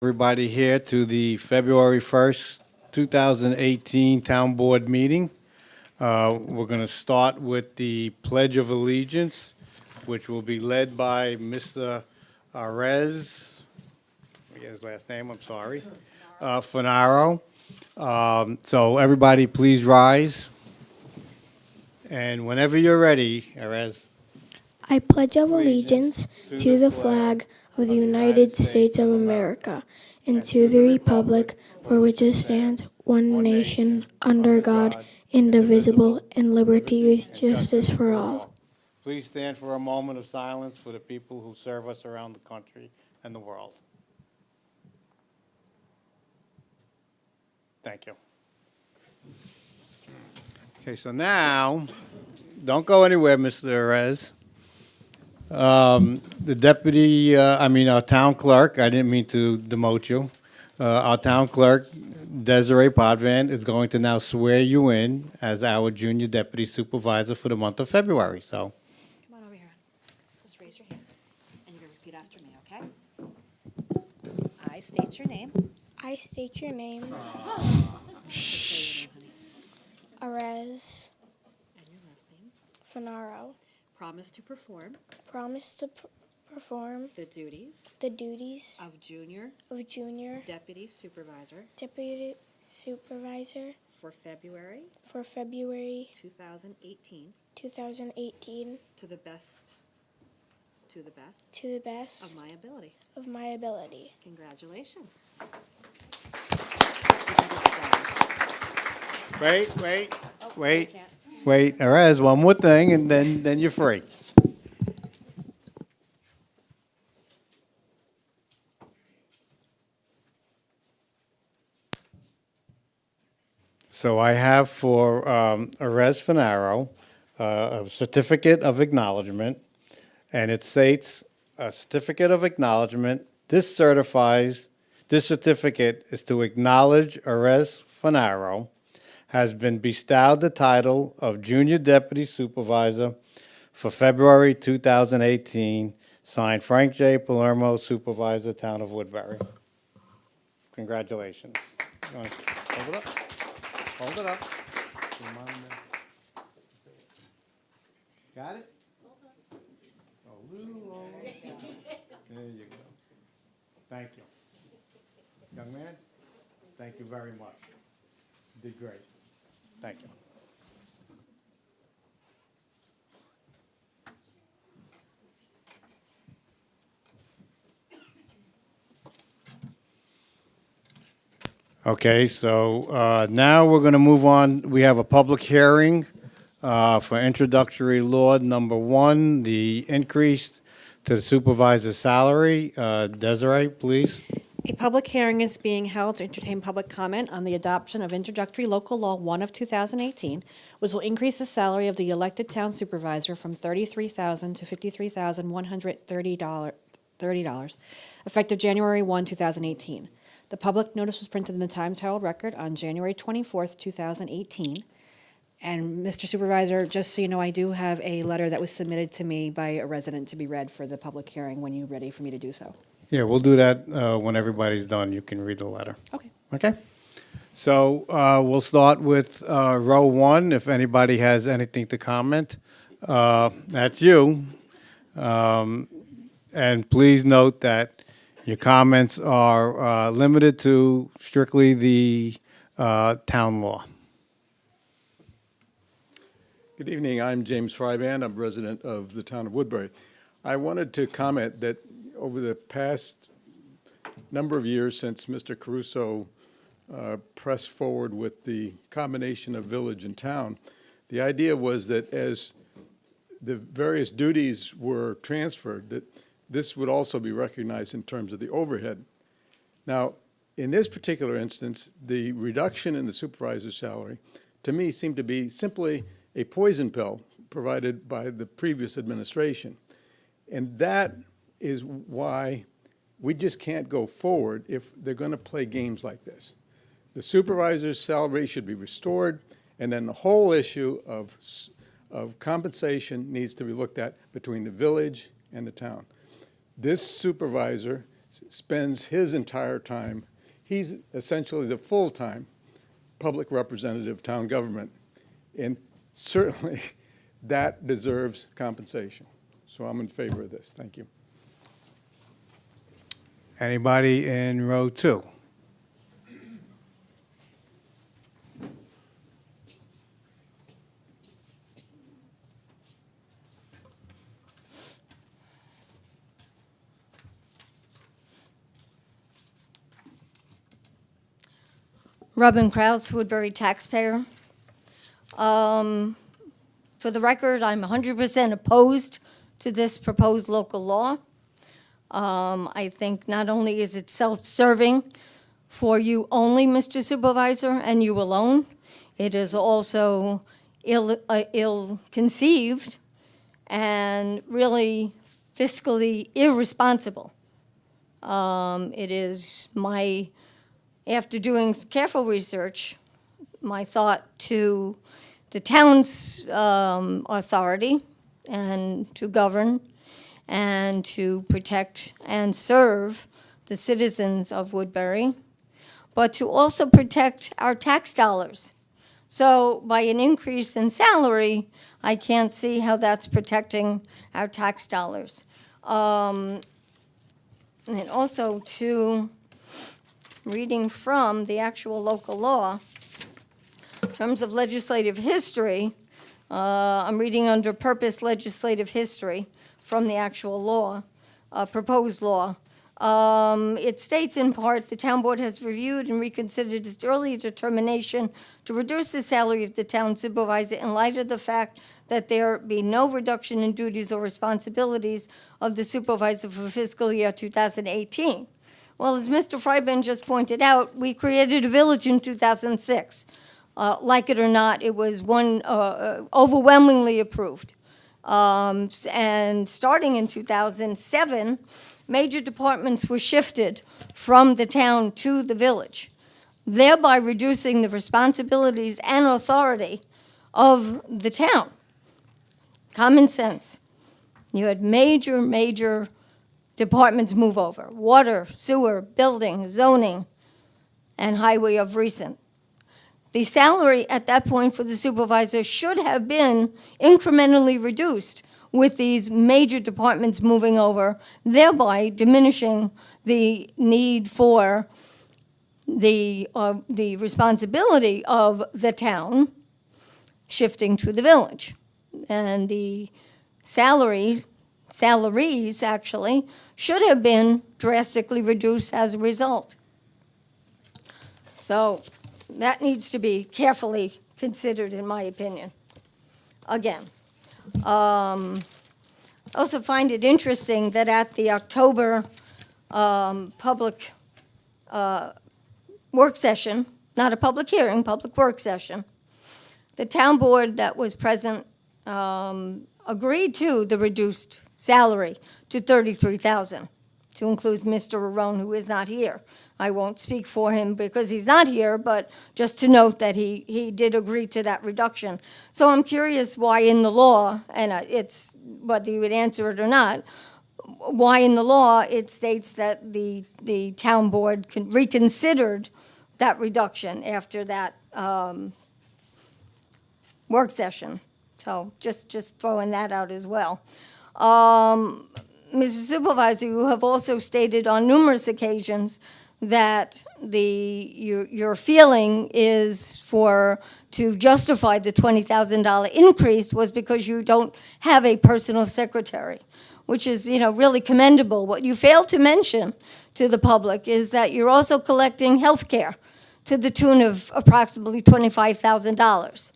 Everybody here to the February 1st, 2018 Town Board meeting. We're going to start with the Pledge of Allegiance, which will be led by Mr. Arez, I get his last name, I'm sorry, Fanaro. So everybody, please rise. And whenever you're ready, Arez. I pledge of allegiance to the flag of the United States of America and to the republic for which it stands, one nation, under God, indivisible, and liberty with justice for all. Please stand for a moment of silence for the people who serve us around the country and the world. Thank you. Okay, so now, don't go anywhere, Mr. Arez. The deputy, our town clerk, I didn't mean to demote you. Our town clerk, Desiree Podvan, is going to now swear you in as our junior deputy supervisor for the month of February, so. Come on over here. Just raise your hand, and you're gonna repeat after me, okay? I state your name. I state your name, Say your name, honey. Arez And your last name. Fanaro. Promise to perform Promise to perform the duties the duties of junior of junior deputy supervisor deputy supervisor for February for February 2018 2018 to the best to the of best my ability. of my ability. Congratulations. Wait, Oh, Wait. I can't. wait, Arez, one more thing, and then you're free. So I have for Arez Fanaro a certificate of acknowledgement, and it states, a certificate of acknowledgement, this certificate is to acknowledge Arez Fanaro has been bestowed the title of Junior Deputy Supervisor for February 2018, signed Frank J. Palermo, Supervisor, Town of Woodbury. Congratulations. You wanna hold it up? Hold it up. Got it? A little lower. There you go. Thank you. Young man, thank you very much. You did great. Thank you. Okay, so now we're going to move on. We have a public hearing for introductory law number 1, the increase to the supervisor's salary. Desiree, please. A public hearing is being held to entertain public comment on the adoption of introductory local law 1 of 2018, which will increase the salary of the elected town supervisor from $33,000 to $53,130, effective January 1, 2018. The public notice was printed in the Times Herald Record on January 24th, 2018. And Mr. Supervisor, just so you know, I do have a letter that was submitted to me by a resident to be read for the public hearing when you're ready for me to do so. Yeah, we'll do that when everybody's done. You can read the letter. Okay. Okay? So we'll start with row 1. If anybody has anything to comment, that's you. And please note that your comments are limited to strictly the town law. Good evening. I'm James Fryban. I'm resident of the town of Woodbury. I wanted to comment that over the past number of years since Mr. Caruso pressed forward with the combination of village and town, the idea was that as the various duties were transferred, that this would also be recognized in terms of the overhead. Now, in this particular instance, the reduction in the supervisor's salary, to me, seemed to be simply a poison pill provided by the previous administration. And that is why we just can't go forward if they're going to play games like this. The supervisor's salary should be restored, and then the whole issue of compensation needs to be looked at between the village and the town. This supervisor spends his entire time, he's essentially the full-time public representative of town government. And certainly, that deserves compensation. So I'm in favor of this. Thank you. Anybody in row two? Robin Kraus, Woodbury taxpayer. For the record, I'm 100% opposed to this proposed local law. I think not only is it self-serving for you only, Mr. Supervisor, and you alone, it is also ill-conceived and really fiscally irresponsible. It is my, after doing careful research, my thought to the town's authority and to govern and to protect and serve the citizens of Woodbury, but to also protect our tax dollars. So by an increase in salary, I can't see how that's protecting our tax dollars. And also to reading from the actual local law, in terms of legislative history, I'm reading under purpose legislative history from the actual law, proposed law. It states in part, the town board has reviewed and reconsidered its earlier determination to reduce the salary of the town supervisor in light of the fact that there be no reduction in duties or responsibilities of the supervisor for fiscal year 2018. Well, as Mr. Fryban just pointed out, we created a village in 2006. Like it or not, it was overwhelmingly approved. And starting in 2007, major departments were shifted from the town to the village, thereby reducing the responsibilities and authority of the town. Common sense. You had major departments move over: water, sewer, building, zoning, and highway of recent. The salary at that point for the supervisor should have been incrementally reduced with these major departments moving over, thereby diminishing the need for the responsibility of the town shifting to the village. And the salaries actually should have been drastically reduced as a result. So that needs to be carefully considered, in my opinion. Again, I also find it interesting that at the October public work session, not a public hearing, public work session, the town board that was present agreed to the reduced salary to $33,000, to include Mr. Arone, who is not here. I won't speak for him because he's not here, but just to note that he did agree to that reduction. So I'm curious why in the law, and it's whether you would answer it or not, why in the law it states that the town board reconsidered that reduction after that work session. So just throwing that out as well. Mr. Supervisor, you have also stated on numerous occasions that your feeling is to justify the $20,000 increase was because you don't have a personal secretary, which is, really commendable. What you failed to mention to the public is that you're also collecting health care to the tune of approximately $25,000.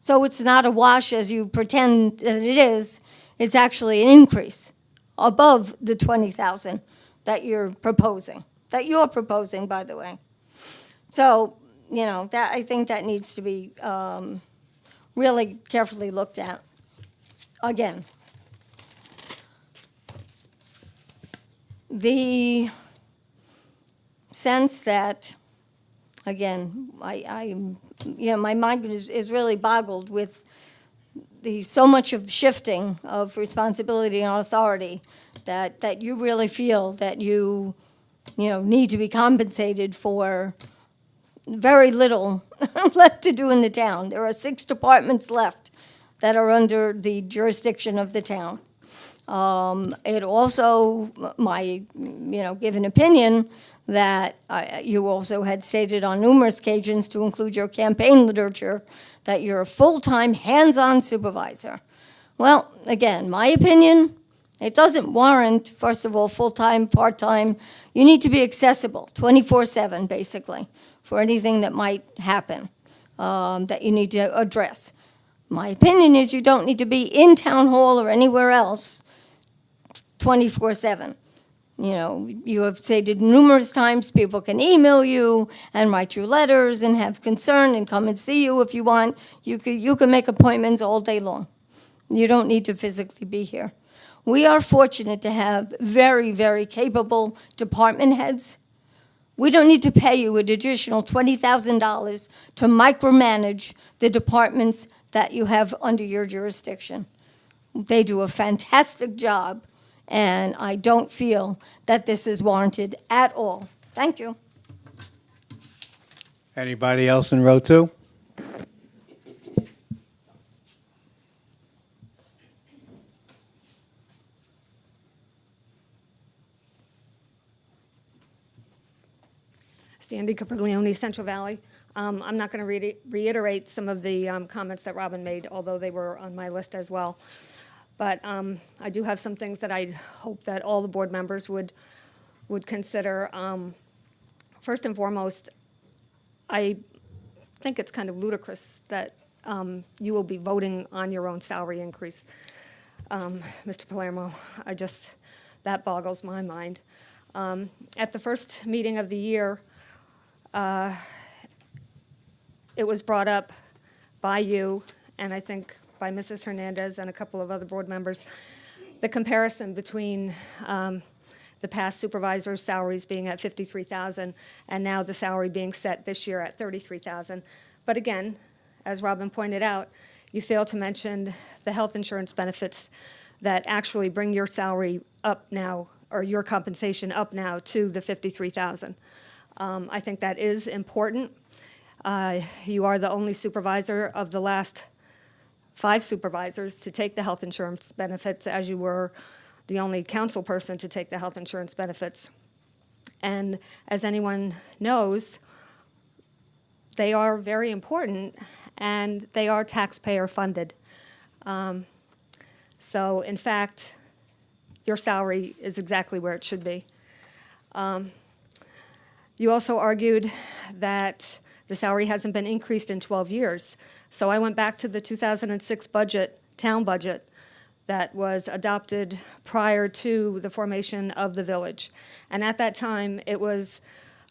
So it's not a wash as you pretend that it is. It's actually an increase above the $20,000 that you're proposing, by the way. So, that I think that needs to be really carefully looked at. Again, the sense that, again, my mind is really boggled with so much of shifting of responsibility and authority that you really feel that you need to be compensated for very little left to do in the town. There are 6 departments left that are under the jurisdiction of the town. It also, my, given opinion that you also had stated on numerous occasions to include your campaign literature that you're a full-time, hands-on supervisor. Well, again, my opinion, it doesn't warrant, first of all, full-time, part-time. You need to be accessible 24/7, basically, for anything that might happen that you need to address. My opinion is you don't need to be in town hall or anywhere else 24/7. You have stated numerous times people can email you and write you letters and have concern and come and see you if you want. You can make appointments all day long. You don't need to physically be here. We are fortunate to have very, very capable department heads. We don't need to pay you an additional $20,000 to micromanage the departments that you have under your jurisdiction. They do a fantastic job, and I don't feel that this is warranted at all. Thank you. Anybody else in row 2? Sandy Capriglione, Central Valley. I'm not going to reiterate some of the comments that Robin made, although they were on my list as well. But I do have some things that I hope that all the board members would consider. First and foremost, I think it's kind of ludicrous that you will be voting on your own salary increase. Mr. Palermo, that boggles my mind. At the first meeting of the year, it was brought up by you, and I think by Mrs. Hernandez and a couple of other board members, the comparison between the past supervisors' salaries being at $53,000 and now the salary being set this year at $33,000. But again, as Robin pointed out, you failed to mention the health insurance benefits that actually bring your salary up now, or your compensation up now to the $53,000. I think that is important. You are the only supervisor of the last 5 supervisors to take the health insurance benefits, as you were the only council person to take the health insurance benefits. And as anyone knows, they are very important, and they are taxpayer funded. So in fact, your salary is exactly where it should be. You also argued that the salary hasn't been increased in 12 years. So I went back to the 2006 budget, town budget, that was adopted prior to the formation of the village. And at that time, it was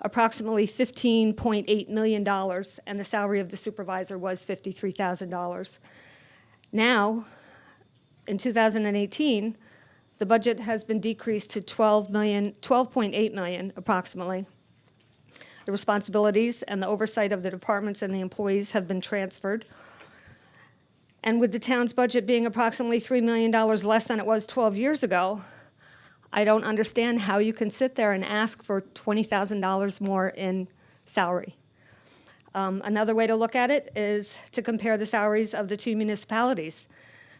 approximately $15.8 million, and the salary of the supervisor was $53,000. Now, in 2018, the budget has been decreased to $12.8 million approximately. The responsibilities and the oversight of the departments and the employees have been transferred. And with the town's budget being approximately $3 million less than it was 12 years ago, I don't understand how you can sit there and ask for $20,000 more in salary. Another way to look at it is to compare the salaries of the 2 municipalities.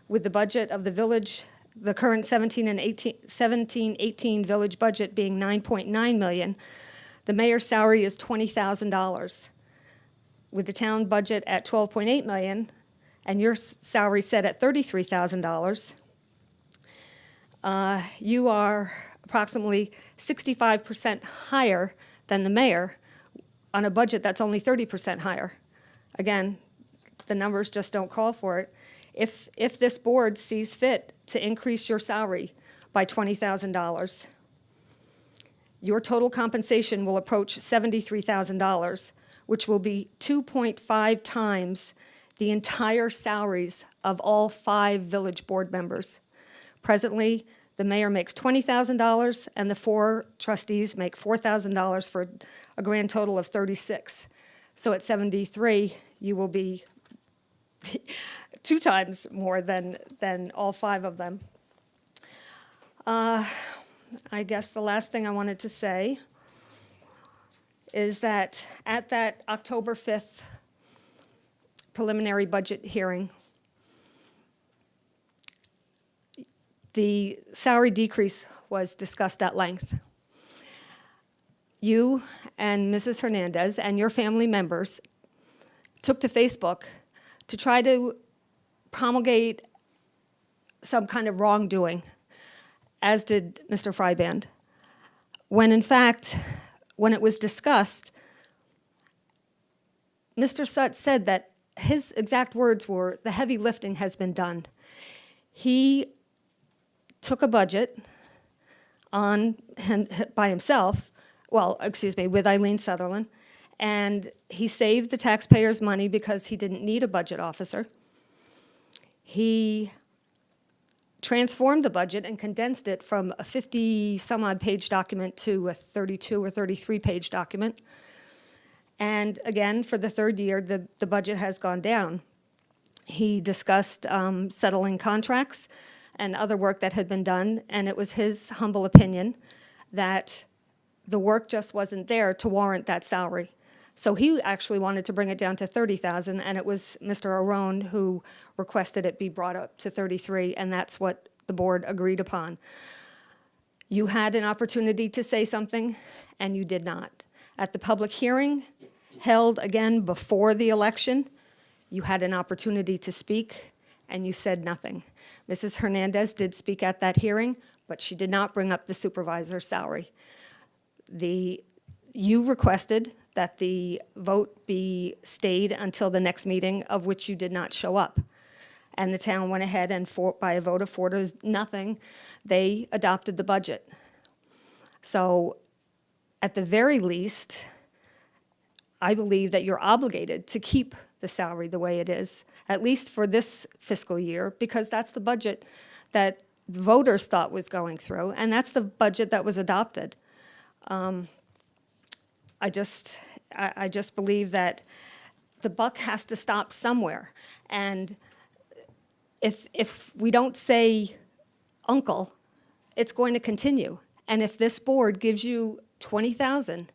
With the budget of the village, the current 17-18 village budget being $9.9 million, the mayor's salary is $20,000. With the town budget at $12.8 million, and your salary set at $33,000, you are approximately 65% higher than the mayor on a budget that's only 30% higher. Again, the numbers just don't call for it. If this board sees fit to increase your salary by $20,000, your total compensation will approach $73,000, which will be 2.5 times the entire salaries of all 5 village board members. Presently, the mayor makes $20,000, and the 4 trustees make $4,000 for a grand total of $36,000. So at 73, you will be 2 times more than all 5 of them. I guess the last thing I wanted to say is that at that October 5th preliminary budget hearing, the salary decrease was discussed at length. You and Mrs. Hernandez and your family members took to Facebook to try to promulgate some kind of wrongdoing, as did Mr. Fryband, when in fact, when it was discussed, Mr. Sutt said that his exact words were, "The heavy lifting has been done." He took a budget on by himself, with Eileen Sutherland, and he saved the taxpayers' money because he didn't need a budget officer. He transformed the budget and condensed it from a 50-some-odd page document to a 32 or 33-page document. And again, for the third year, the budget has gone down. He discussed settling contracts and other work that had been done, and it was his humble opinion that the work just wasn't there to warrant that salary. So he actually wanted to bring it down to $30,000, and it was Mr. Arone who requested it be brought up to 33, and that's what the board agreed upon. You had an opportunity to say something, and you did not. At the public hearing, held again before the election, you had an opportunity to speak, and you said nothing. Mrs. Hernandez did speak at that hearing, but she did not bring up the supervisor's salary. You requested that the vote be stayed until the next meeting, of which you did not show up. And the town went ahead and by a vote of 4-0, they adopted the budget. So at the very least, I believe that you're obligated to keep the salary the way it is, at least for this fiscal year, because that's the budget that the voters thought was going through, and that's the budget that was adopted. I just believe that the buck has to stop somewhere. And if we don't say uncle, it's going to continue. And if this board gives you $20,000,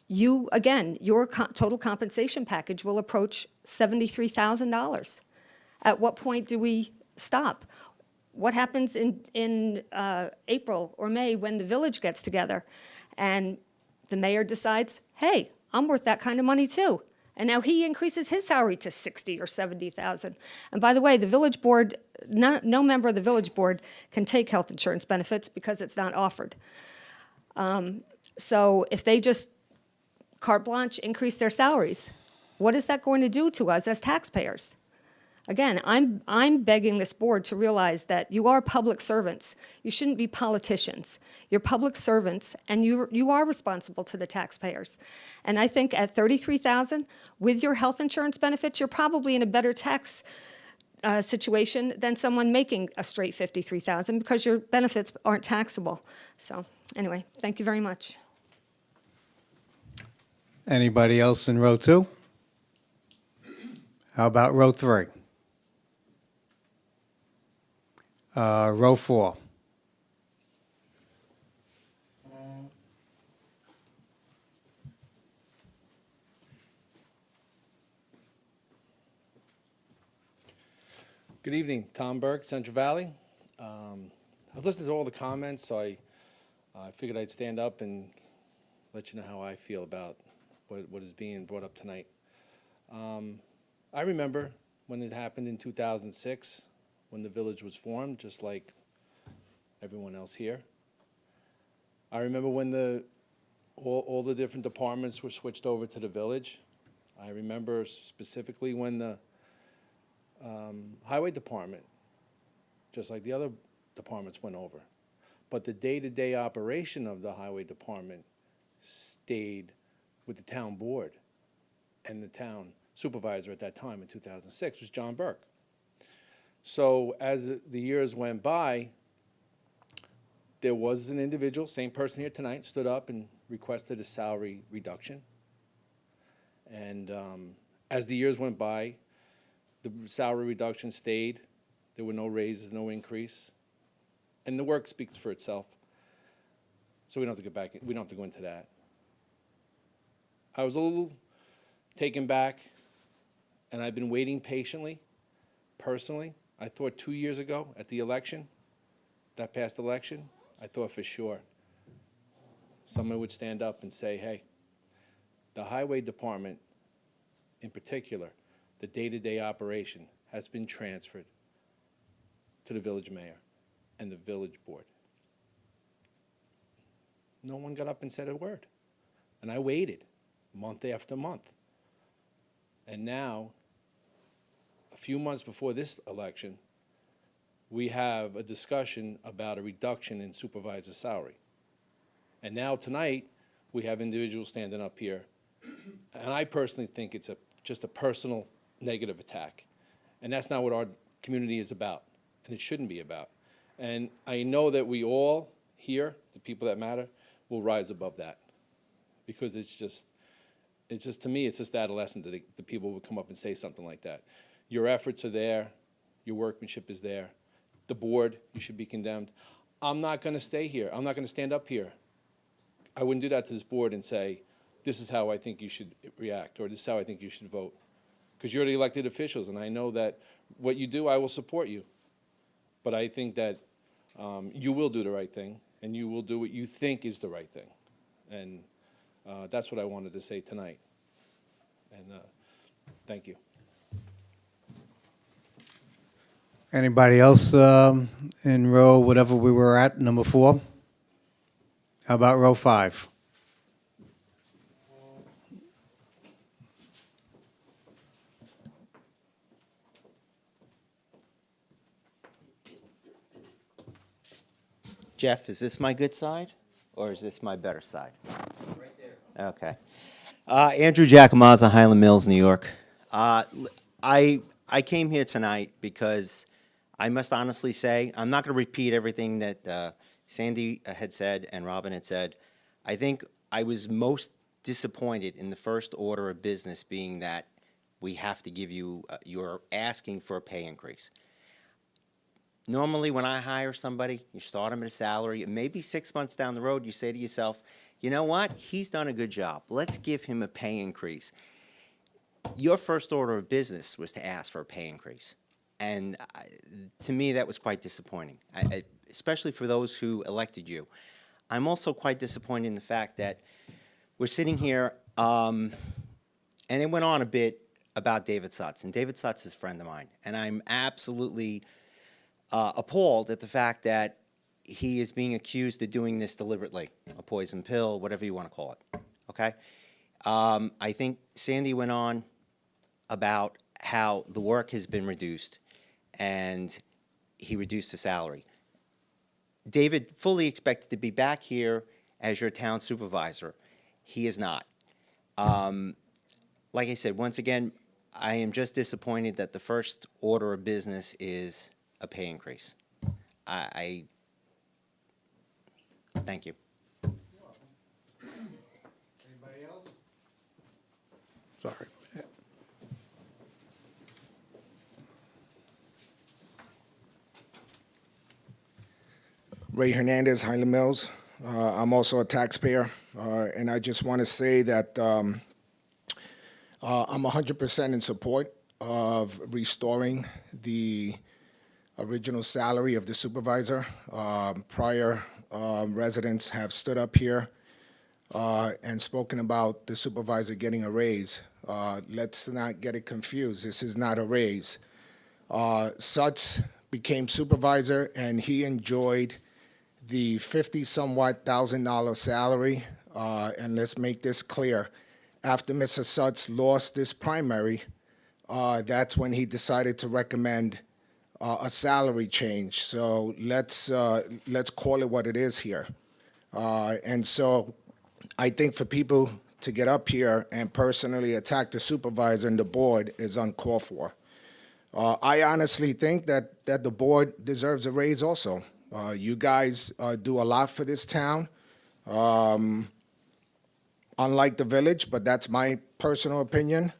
your total compensation package will approach $73,000. At what point do we stop? What happens in April or May when the village gets together and the mayor decides, hey, I'm worth that kind of money too. And now he increases his salary to $60,000 or $70,000. And by the way, the village board, no member of the village board can take health insurance benefits because it's not offered. So if they just carte blanche increase their salaries, what is that going to do to us as taxpayers? Again, I'm begging this board to realize that you are public servants. You shouldn't be politicians. You're public servants, and you are responsible to the taxpayers. And I think at $33,000, with your health insurance benefits, you're probably in a better tax situation than someone making a straight $53,000 because your benefits aren't taxable. So anyway, thank you very much. Anybody else in row 2? How about row 3? Row 4. Good evening, Tom Burke, Central Valley. I've listened to all the comments, so I figured I'd stand up and let you know how I feel about what is being brought up tonight. I remember when it happened in 2006, when the village was formed, just like everyone else here. I remember when all the different departments were switched over to the village. I remember specifically when the highway department, just like the other departments, went over. But the day-to-day operation of the highway department stayed with the town board, and the town supervisor at that time in 2006 was John Burke. So as the years went by, there was an individual, same person here tonight, stood up and requested a salary reduction. And as the years went by, the salary reduction stayed. There were no raises, no increase. And the work speaks for itself. So we don't have to get back, we don't have to go into that. I was a little taken back, and I've been waiting patiently, personally. I thought 2 years ago at the election, that past election, I thought for sure someone would stand up and say, hey, the highway department in particular, the day-to-day operation has been transferred to the village mayor and the village board. No one got up and said a word. And I waited month after month. And now, a few months before this election, we have a discussion about a reduction in supervisor salary. And now tonight, we have individuals standing up here, and I personally think it's just a personal negative attack. And that's not what our community is about, and it shouldn't be about. And I know that we all here, the people that matter, will rise above that. Because it's just to me, it's just adolescent that the people would come up and say something like that. Your efforts are there, your workmanship is there. The board, you should be condemned. I'm not gonna stay here, I'm not gonna stand up here. I wouldn't do that to this board and say, this is how I think you should react, or this is how I think you should vote. Because you're the elected officials, and I know that what you do, I will support you. But I think that you will do the right thing, and you will do what you think is the right thing. And that's what I wanted to say tonight. And thank you. Anybody else in row, whatever we were at, number 4? How about row 5? Jeff, is this my good side, or is this my better side? Right there. Okay. Andrew Giacomazza, Highland Mills, New York. I came here tonight because I must honestly say, I'm not going to repeat everything that Sandy had said and Robin had said. I think I was most disappointed in the first order of business being that we have to give you, you're asking for a pay increase. Normally, when I hire somebody, you start them at a salary, and maybe 6 months down the road, you say to yourself, you know what? He's done a good job. Let's give him a pay increase. Your first order of business was to ask for a pay increase. And to me, that was quite disappointing, especially for those who elected you. I'm also quite disappointed in the fact that we're sitting here, and it went on a bit about David Sutz. And David Sutz is a friend of mine. And I'm absolutely appalled at the fact that he is being accused of doing this deliberately, a poison pill, whatever you want to call it, okay? I think Sandy went on about how the work has been reduced and he reduced the salary. David fully expected to be back here as your town supervisor. He is not. Like I said, once again, I am just disappointed that the first order of business is a pay increase. I thank you. Anybody else? Sorry. Ray Hernandez, Highland Mills. I'm also a taxpayer, and I just want to say that I'm 100% in support of restoring the original salary of the supervisor. Prior residents have stood up here and spoken about the supervisor getting a raise. Let's not get it confused. This is not a raise. Sutz became supervisor, and he enjoyed the $50-somewhat thousand salary. And let's make this clear. After Mr. Sutz lost this primary, that's when he decided to recommend a salary change. So let's call it what it is here. And so I think for people to get up here and personally attack the supervisor and the board is uncalled for. I honestly think that the board deserves a raise also. You guys do a lot for this town, unlike the village, but that's my personal opinion.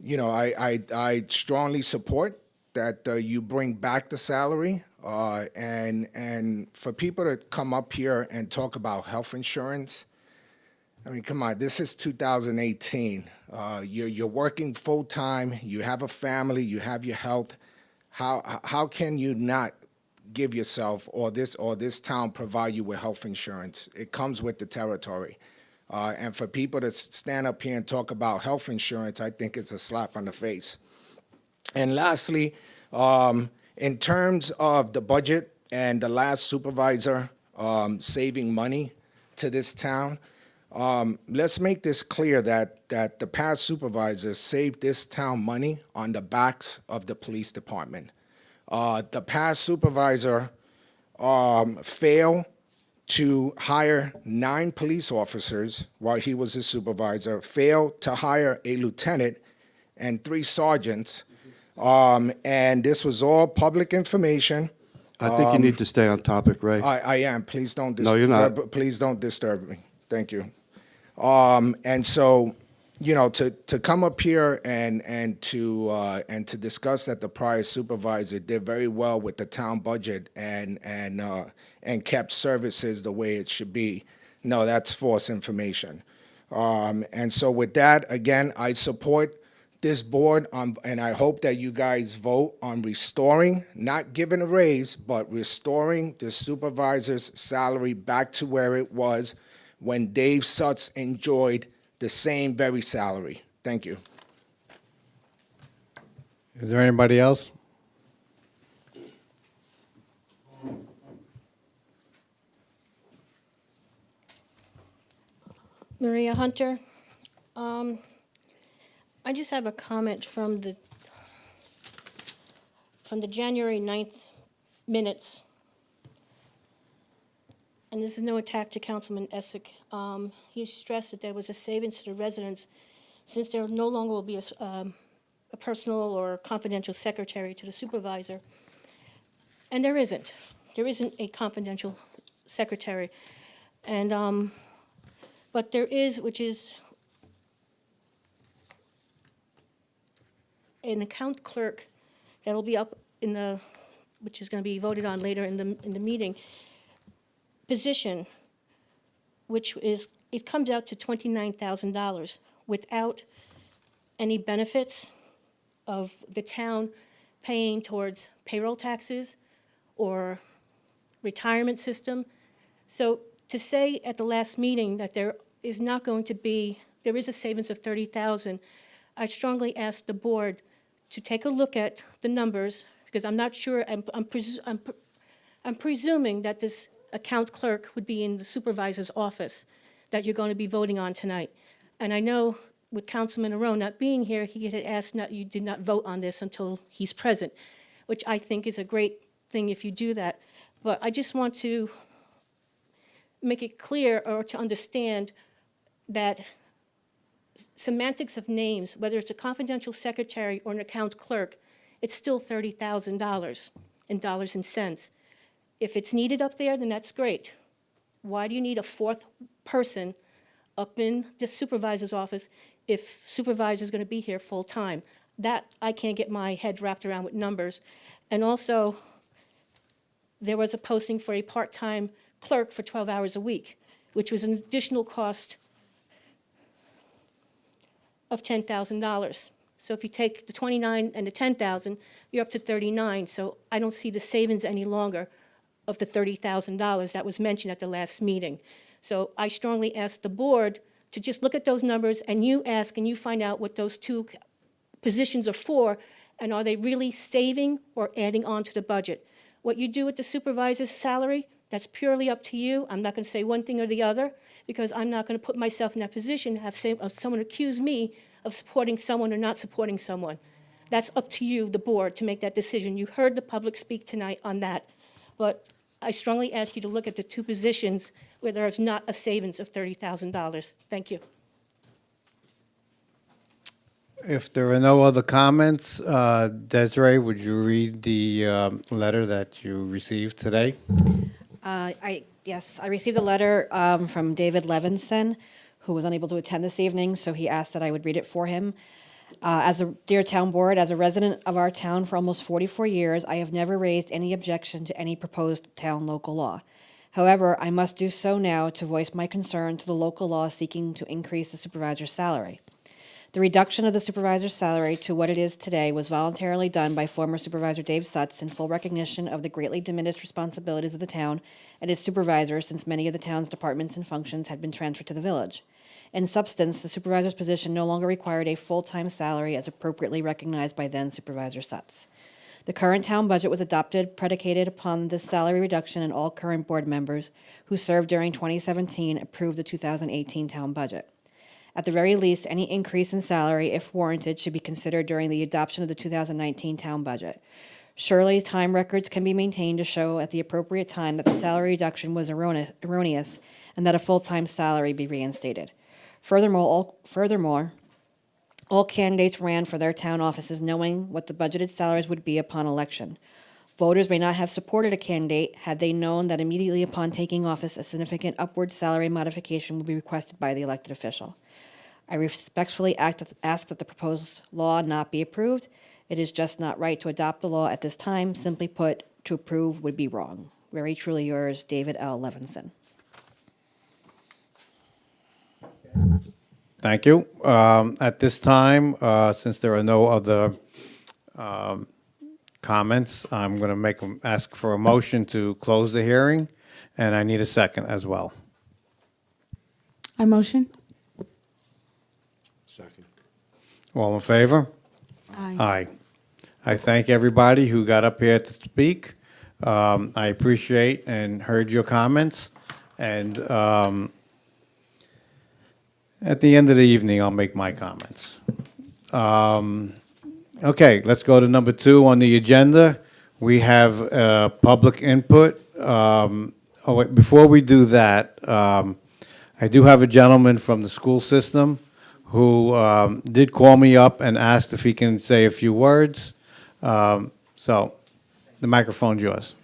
You know, I strongly support that you bring back the salary, and for people to come up here and talk about health insurance I mean, come on, this is 2018. You're working full-time, you have a family, you have your health. How can you not give yourself or this town provide you with health insurance? It comes with the territory. And for people to stand up here and talk about health insurance, I think it's a slap on the face. And lastly, in terms of the budget and the last supervisor saving money to this town, let's make this clear that the past supervisors saved this town money on the backs of the police department. The past supervisor failed to hire 9 police officers while he was a supervisor, failed to hire a lieutenant and 3 sergeants. And this was all public information. I think you need to stay on topic, Ray. I am. Please don't No, you're not. Please don't disturb me. Thank you. And so, you know, to come up here and to discuss that the prior supervisor did very well with the town budget and kept services the way it should be. No, that's false information. And so with that, again, I support this board, and I hope that you guys vote on restoring, not giving a raise, but restoring the supervisor's salary back to where it was when Dave Sutz enjoyed the same very salary. Thank you. Is there anybody else? Maria Hunter. I just have a comment from the January 9th minutes. And this is no attack to Councilman Essick. He stressed that there was a savings to the residents since there no longer will be a personal or confidential secretary to the supervisor. And there isn't. There isn't a confidential secretary. And, but there is, which is an account clerk that'll be up in the, which is going to be voted on later in the meeting, position, which is, it comes out to $29,000 without any benefits of the town paying towards payroll taxes or retirement system. So to say at the last meeting that there is not going to be, there is a savings of $30,000, I strongly ask the board to take a look at the numbers, because I'm not sure, I'm presuming that this account clerk would be in the supervisor's office that you're going to be voting on tonight. And I know with Councilman Arone not being here, he had asked you did not vote on this until he's present, which I think is a great thing if you do that. But I just want to make it clear or to understand that semantics of names, whether it's a confidential secretary or an account clerk, it's still $30,000 in dollars and cents. If it's needed up there, then that's great. Why do you need a 4th person up in the supervisor's office if supervisor's going to be here full time? That I can't get my head wrapped around with numbers. And also, there was a posting for a part-time clerk for 12 hours a week, which was an additional cost of $10,000. So if you take the 29 and the 10,000, you're up to 39. So I don't see the savings any longer of the $30,000 that was mentioned at the last meeting. So I strongly ask the board to just look at those numbers, and you ask and you find out what those 2 positions are for, and are they really saving or adding on to the budget? What you do with the supervisor's salary, that's purely up to you. I'm not going to say one thing or the other, because I'm not going to put myself in that position to have someone accuse me of supporting someone or not supporting someone. That's up to you, the board, to make that decision. You heard the public speak tonight on that. But I strongly ask you to look at the 2 positions where there is not a savings of $30,000. Thank you. If there are no other comments, Desiree, would you read the letter that you received today? Yes, I received a letter from David Levinson, who was unable to attend this evening, so he asked that I would read it for him. As a dear town board, as a resident of our town for almost 44 years, I have never raised any objection to any proposed town local law. However, I must do so now to voice my concern to the local law seeking to increase the supervisor's salary. The reduction of the supervisor's salary to what it is today was voluntarily done by former Supervisor Dave Sutz in full recognition of the greatly diminished responsibilities of the town and its supervisor, since many of the town's departments and functions had been transferred to the village. In substance, the supervisor's position no longer required a full-time salary as appropriately recognized by then Supervisor Sutz. The current town budget was adopted predicated upon this salary reduction, and all current board members who served during 2017 approved the 2018 town budget. At the very least, any increase in salary, if warranted, should be considered during the adoption of the 2019 town budget. Surely, time records can be maintained to show at the appropriate time that the salary reduction was erroneous and that a full-time salary be reinstated. Furthermore, all candidates ran for their town offices knowing what the budgeted salaries would be upon election. Voters may not have supported a candidate had they known that immediately upon taking office, a significant upward salary modification would be requested by the elected official. I respectfully ask that the proposed law not be approved. It is just not right to adopt the law at this time. Simply put, to approve would be wrong. Very truly yours, David L. Levinson. Thank you. At this time, since there are no other comments, I'm going to ask for a motion to close the hearing, and I need a second as well. I motion. Second. All in favor? Aye. Aye. I thank everybody who got up here to speak. I appreciate and heard your comments, and at the end of the evening, I'll make my comments. Okay, let's go to number 2 on the agenda. We have public input. Wait, before we do that, I do have a gentleman from the school system who did call me up and asked if he can say a few words. So the microphone's yours.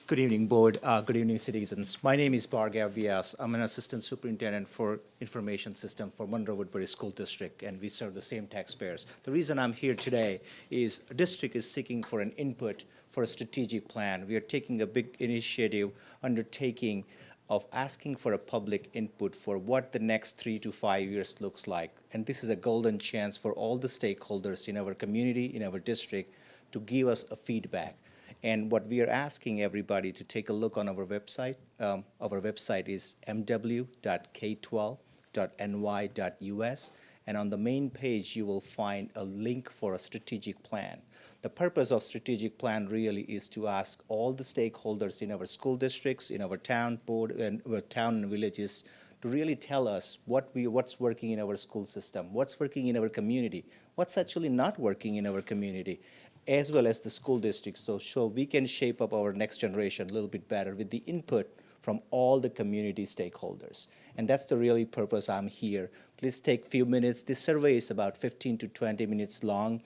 Good evening, Board. Good evening, citizens. My name is Bhargav Vyas. I'm an Assistant Superintendent for Information System for Monroe Woodbury School District, and we serve the same taxpayers. The reason I'm here today is the district is seeking for an input for a strategic plan. We are taking a big initiative, undertaking of asking for a public input for what the next 3 to 5 years looks like. And this is a golden chance for all the stakeholders in our community, in our district, to give us a feedback. And what we are asking everybody to take a look on our website is mw.k12.ny.us, and on the main page you will find a link for a strategic plan. The purpose of strategic plan really is to ask all the stakeholders in our school districts, in our town board and town and villages to really tell us what's working in our school system, what's working in our community, what's actually not working in our community, as well as the school districts, so we can shape up our next generation a little bit better with the input from all the community stakeholders. And that's the really purpose I'm here. Please take a few minutes. This survey is about 15 to 20 minutes long.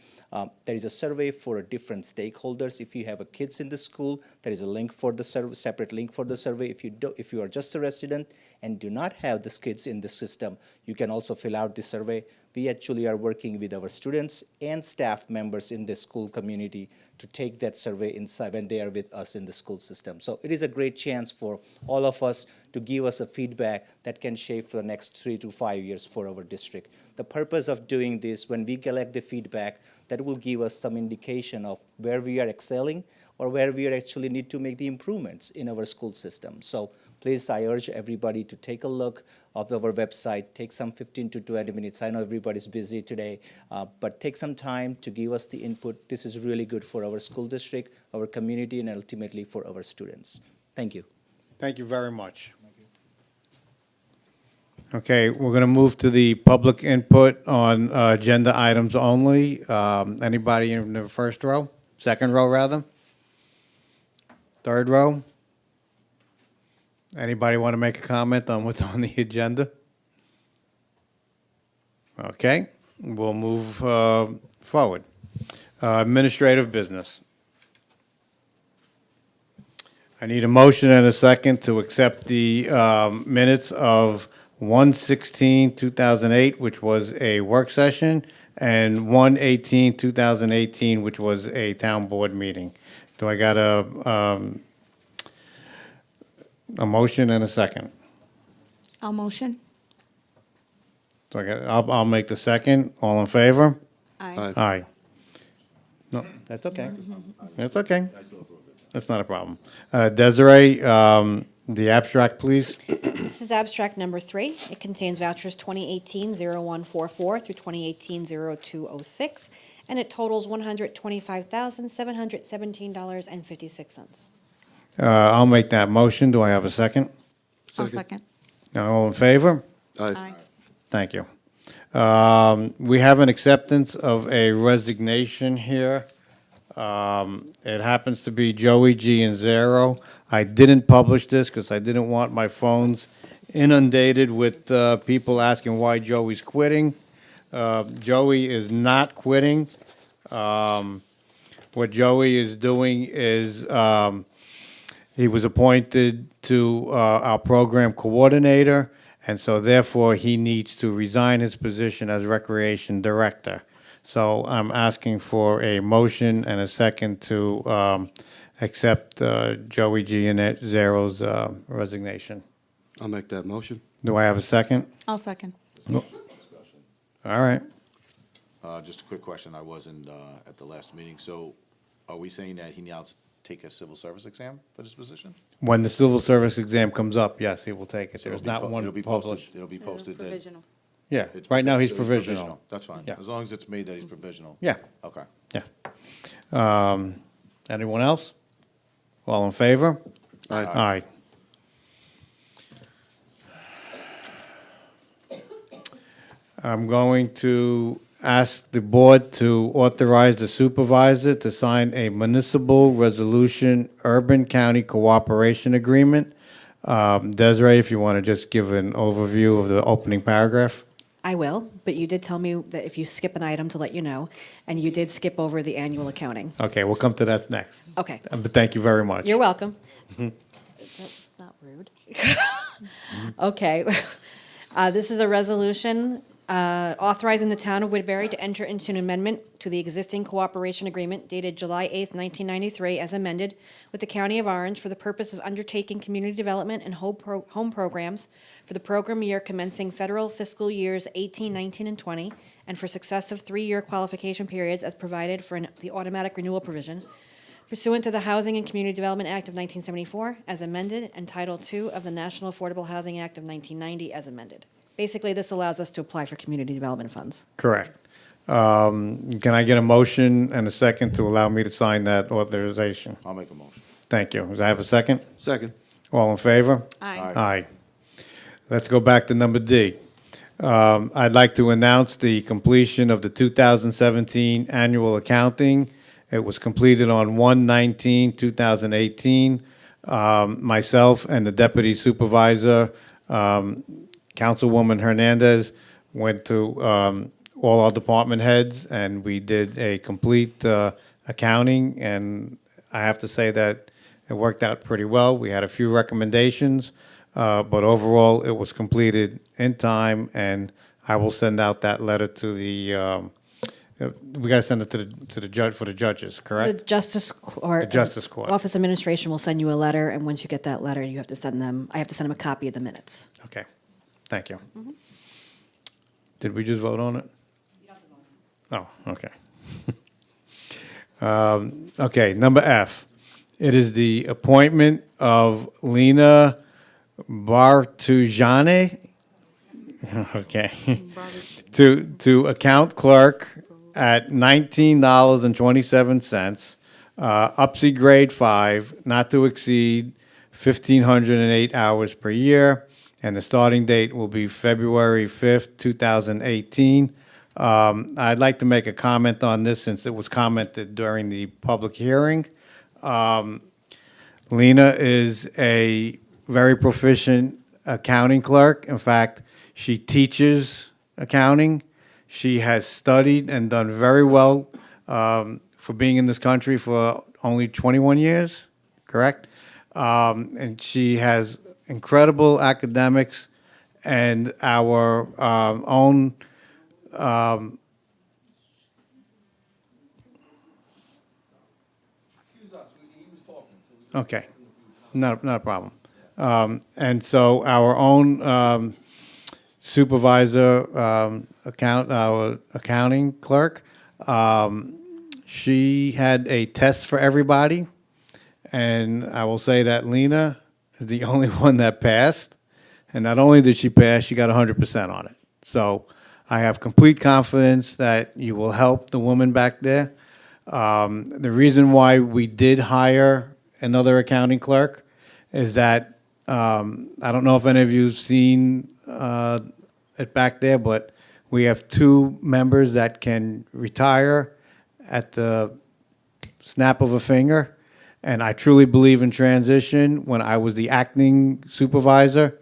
There is a survey for different stakeholders. If you have kids in the school, there is a link for the separate link for the survey. If you are just a resident and do not have the kids in the system, you can also fill out the survey. We actually are working with our students and staff members in the school community to take that survey inside when they are with us in the school system. So it is a great chance for all of us to give us a feedback that can shape for the next 3 to 5 years for our district. The purpose of doing this, when we collect the feedback, that will give us some indication of where we are excelling or where we actually need to make the improvements in our school system. So please, I urge everybody to take a look of our website, take some 15 to 20 minutes. I know everybody's busy today, but take some time to give us the input. This is really good for our school district, our community, and ultimately for our students. Thank you. Thank you very much. Okay, we're going to move to the public input on agenda items only. Anybody in the first row? Second row, rather? Third row? Anybody want to make a comment on what's on the agenda? Okay, we'll move forward. Administrative business. I need a motion and a second to accept the minutes of 1/16/2008, which was a work session, and 1/18/2018, which was a town board meeting. Do I got a motion and a second? I'll motion. Do I got, I'll make the second. All in favor? Aye. Aye. No, that's okay. That's okay. That's not a problem. Desiree, the abstract, please. This is abstract number 3. It contains vouchers 2018-0144 through 2018-0206, and it totals $125,717.56. I'll make that motion. Do I have a second? I'll second. All in favor? Aye. Thank you. We have an acceptance of a resignation here. It happens to be Joey Gianzaro. I didn't publish this because I didn't want my phones inundated with people asking why Joey's quitting. Joey is not quitting. What Joey is doing is he was appointed to our program coordinator, and so therefore he needs to resign his position as recreation director. So I'm asking for a motion and a second to accept Joey Gianzaro's resignation. I'll make that motion. Do I have a second? I'll second. All right. Just a quick question. I wasn't at the last meeting. So are we saying that he now take a civil service exam for this position? When the civil service exam comes up, yes, he will take it. So There's it'll be not one it'll be posted. published. It'll be posted then? Provisional. Yeah, It's right now he's so provisional. That's fine. Yeah. As long as it's made that he's provisional. Yeah. Okay. Yeah. Anyone else? All in favor? Aye. Aye. I'm going to ask the board to authorize the supervisor to sign a municipal resolution urban county cooperation agreement. Desiree, if you want to just give an overview of the opening paragraph. I will, but you did tell me that if you skip an item to let you know, and you did skip over the annual accounting. Okay, we'll come to that next. Okay. But thank you very much. You're welcome. That was not rude. Okay. This is a resolution authorizing the town of Woodbury to enter into an amendment to the existing cooperation agreement dated July 8th, 1993, as amended with the County of Orange for the purpose of undertaking community development and home programs for the program year commencing federal fiscal years 18, 19, and 20, and for successive 3-year qualification periods as provided for the automatic renewal provision pursuant to the Housing and Community Development Act of 1974 as amended and Title II of the National Affordable Housing Act of 1990 as amended. Basically, this allows us to apply for community development funds. Correct. Can I get a motion and a second to allow me to sign that authorization? I'll make a motion. Thank you. Does I have a second? Second. All in favor? Aye. Aye. Let's go back to number D. I'd like to announce the completion of the 2017 annual accounting. It was completed on 1/19/2018. Myself and the deputy supervisor, Councilwoman Hernandez, went to all our department heads, and we did a complete accounting, and I have to say that it worked out pretty well. We had a few recommendations, but overall, it was completed in time, and I will send out that letter to the, we got to send it to the judge, for the judges, The correct? Justice Court. The Justice Court. Office Administration will send you a letter, and once you get that letter, you have to send them, I have to send them a copy of the minutes. Okay, thank you. Did we just vote on it? Oh, okay. Okay, number F. It is the appointment of Lena Bartujane, okay, to account clerk at $19.27, UPSI grade 5, not to exceed 1,508 hours per year, and the starting date will be February 5th, 2018. I'd like to make a comment on this since it was commented during the public hearing. Lena is a very proficient accounting clerk. In fact, she teaches accounting. She has studied and done very well for being in this country for only 21 years, correct? And she has incredible academics and our own okay, not a problem. And so our own supervisor, our accounting clerk, she had a test for everybody, and I will say that Lena is the only one that passed. And not only did she pass, she got 100% on it. So I have complete confidence that you will help the woman back there. The reason why we did hire another accounting clerk is that, I don't know if any of you've seen it back there, but we have 2 members that can retire at the snap of a finger. And I truly believe in transition. When I was the acting supervisor,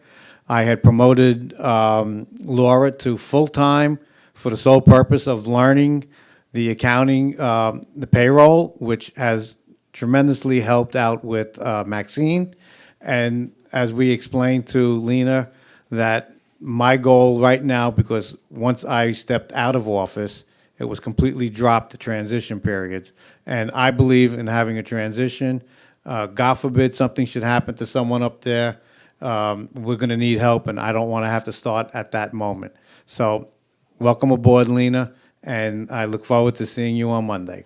I had promoted Laura to full-time for the sole purpose of learning the accounting, the payroll, which has tremendously helped out with Maxine. And as we explained to Lena, that my goal right now, because once I stepped out of office, it was completely dropped the transition periods. And I believe in having a transition. God forbid something should happen to someone up there. We're going to need help, and I don't want to have to start at that moment. So welcome aboard, Lena, and I look forward to seeing you on Monday.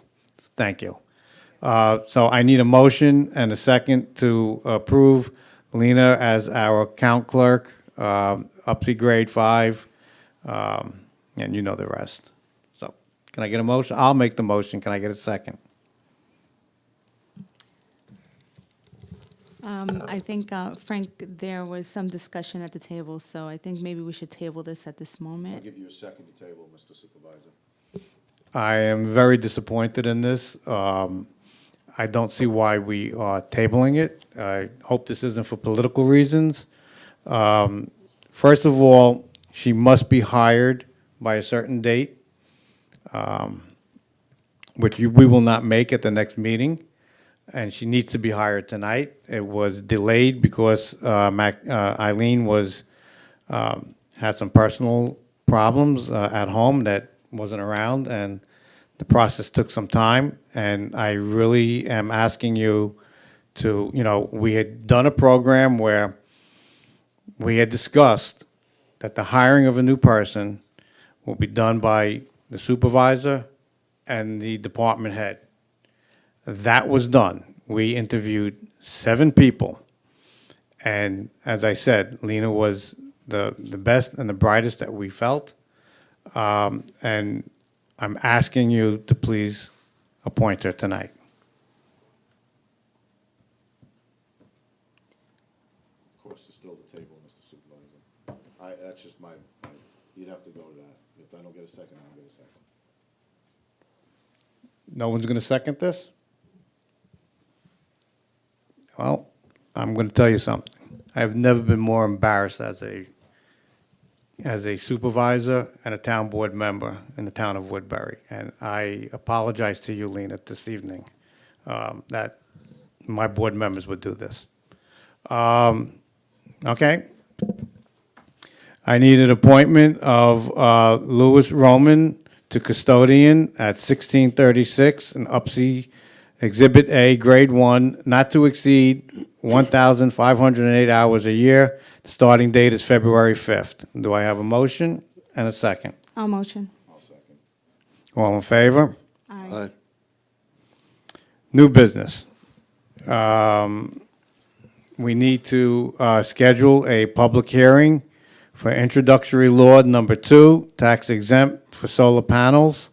Thank you. So I need a motion and a second to approve Lena as our account clerk, up to grade 5, and you know the rest. So can I get a motion? I'll make the motion. Can I get a second? I think, Frank, there was some discussion at the table, so I think maybe we should table this at this I'll moment. give you a second to table, Mr. Supervisor. I am very disappointed in this. I don't see why we are tabling it. I hope this isn't for political reasons. First of all, she must be hired by a certain date, which we will not make at the next meeting, and she needs to be hired tonight. It was delayed because Eileen had some personal problems at home that wasn't around, and the process took some time. And I really am asking you to, we had done a program where we had discussed that the hiring of a new person will be done by the supervisor and the department head. That was done. We interviewed 7 people. And as I said, Lena was the best and the brightest that we felt. And I'm asking you to please appoint her tonight. Of course, it's still the table, Mr. Supervisor. That's just you'd have to go to that. If I don't get a second, I don't get a second. No one's going to second this? Well, I'm going to tell you something. I have never been more embarrassed as a supervisor and a town board member in the town of Woodbury. And I apologize to you, Lena, this evening, that my board members would do this. Okay. I need an appointment of Louis Roman to custodian at 1636 in Upsea Exhibit A, Grade 1, not to exceed 1,508 hours a year. The starting date is February 5th. Do I have a motion and a second? I'll motion. I'll second. All in favor? Aye. New business. We need to schedule a public hearing for introductory law number 2, tax exempt for solar panels.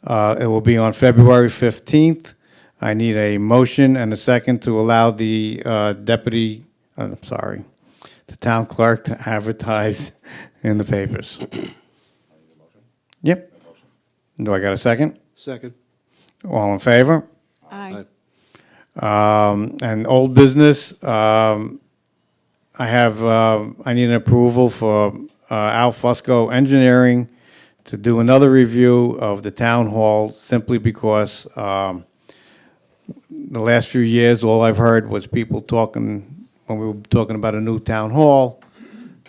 It will be on February 15th. I need a motion and a second to allow the the town clerk to advertise in the papers. Yep. Do I got a second? Second. All in favor? Aye. And old business, I need an approval for Al Fusco Engineering to do another review of the town hall simply because the last few years, all I've heard was people talking, when we were talking about a new town hall,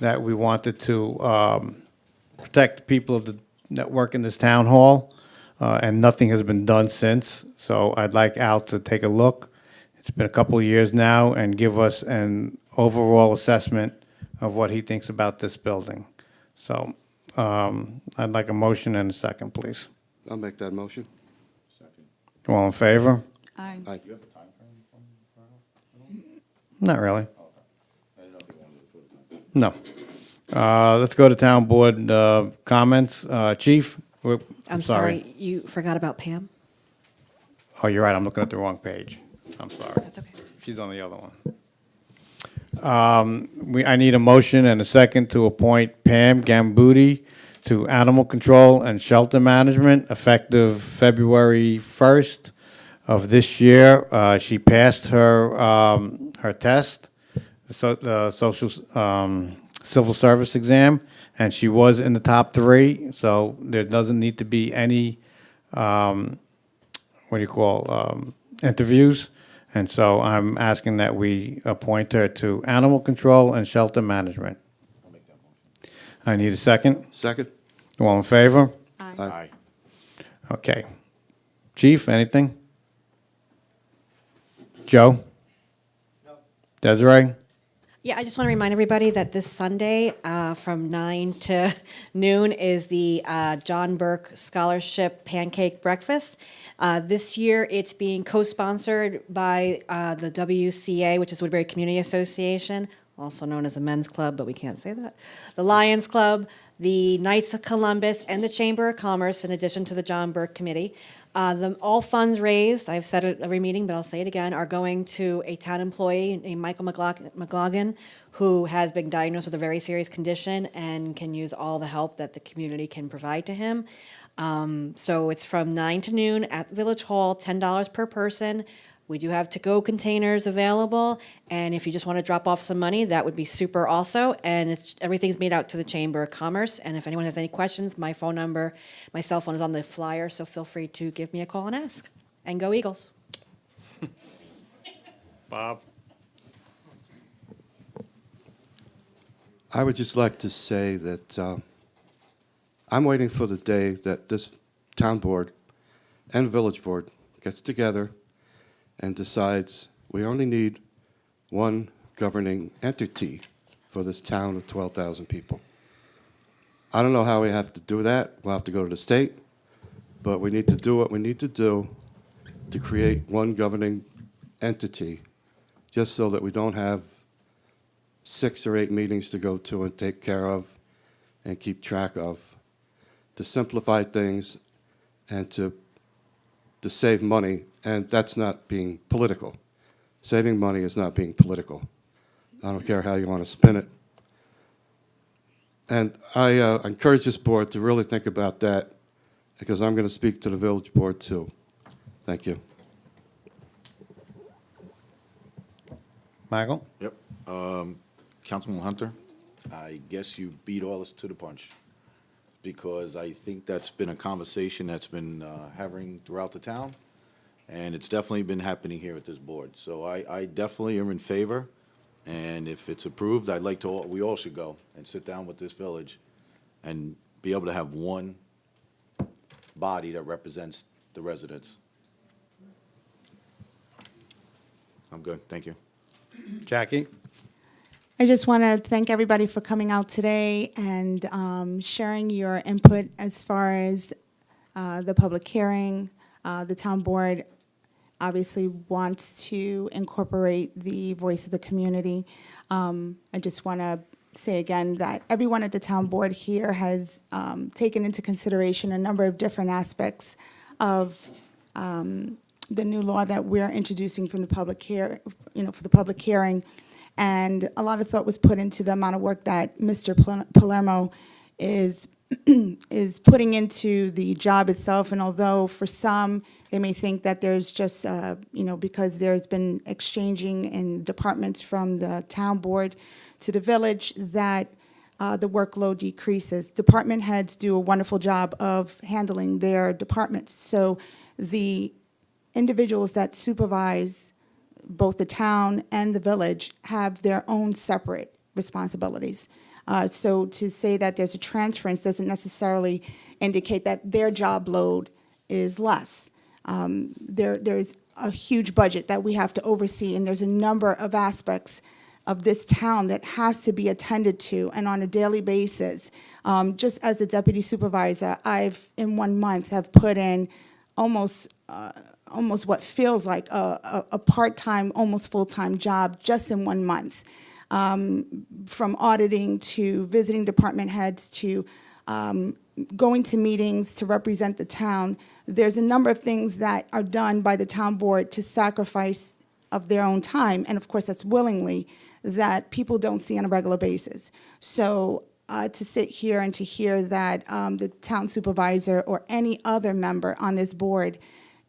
that we wanted to protect the people that work in this town hall, and nothing has been done since. So I'd like Al to take a look. It's been a couple of years now, and give us an overall assessment of what he thinks about this building. So I'd like a motion and a second, please. I'll make that motion. All in favor? Aye. Aye. Not really. No. Let's go to town board comments. Chief? I'm sorry, you forgot about Pam? Oh, you're right, I'm looking at the wrong page. I'm sorry. That's okay. She's on the other one. I need a motion and a second to appoint Pam Gambuti to Animal Control and Shelter Management effective February 1st of this year. She passed her test, the civil service exam, and she was in the top 3, so there doesn't need to be any, interviews. And so I'm asking that we appoint her to Animal Control and Shelter Management. I need a second. Second? All in favor? Aye. Okay. Chief, anything? Joe? No. Desiree? Yeah, I just want to remind everybody that this Sunday from 9 to noon is the John Burke Scholarship Pancake Breakfast. This year, it's being co-sponsored by the WCA, which is Woodbury Community Association, also known as the Men's Club, but we can't say that, the Lions Club, the Knights of Columbus, and the Chamber of Commerce, in addition to the John Burke Committee. All funds raised, I've said it every meeting, but I'll say it again, are going to a town employee named Michael McLaughlin, who has been diagnosed with a very serious condition and can use all the help that the community can provide to him. So it's from 9 to noon at Village Hall, $10 per person. We do have to-go containers available, and if you just want to drop off some money, that would be super also. And everything's made out to the Chamber of Commerce, and if anyone has any questions, my phone number, my cell phone is on the flyer, so feel free to give me a call and ask. And go Eagles. Bob? I would just like to say that I'm waiting for the day that this town board and village board gets together and decides we only need one governing entity for this town of 12,000 people. I don't know how we have to do that. We'll have to go to the state, but we need to do what we need to do to create one governing entity, just so that we don't have 6 or 8 meetings to go to and take care of and keep track of, to simplify things and to save money, and that's not being political. Saving money is not being political. I don't care how you want to spin it. And I encourage this board to really think about that, because I'm going to speak to the village board too. Thank you. Michael? Yep. Councilman Hunter, I guess you beat all this to the punch, because I think that's been a conversation that's been having throughout the town, and it's definitely been happening here at this board. So I definitely am in favor, and if it's approved, I'd like to, we all should go and sit down with this village and be able to have one body that represents the residents. I'm good, thank you. Jackie? I just want to thank everybody for coming out today and sharing your input as far as the public hearing. The town board obviously wants to incorporate the voice of the community. I just want to say again that everyone at the town board here has taken into consideration a number of different aspects of the new law that we're introducing from the public for the public hearing. And a lot of thought was put into the amount of work that Mr. Palermo is putting into the job itself. And although for some, they may think that there's just, because there's been exchanging in departments from the town board to the village, that the workload decreases. Department heads do a wonderful job of handling their departments. So the individuals that supervise both the town and the village have their own separate responsibilities. So to say that there's a transference doesn't necessarily indicate that their job load is less. There's a huge budget that we have to oversee, and there's a number of aspects of this town that has to be attended to and on a daily basis. Just as a deputy supervisor, in 1 month, have put in almost what feels like a part-time, almost full-time job just in 1 month. From auditing to visiting department heads to going to meetings to represent the town. There's a number of things that are done by the town board to sacrifice of their own time, and of course that's willingly, that people don't see on a regular basis. So to sit here and to hear that the town supervisor or any other member on this board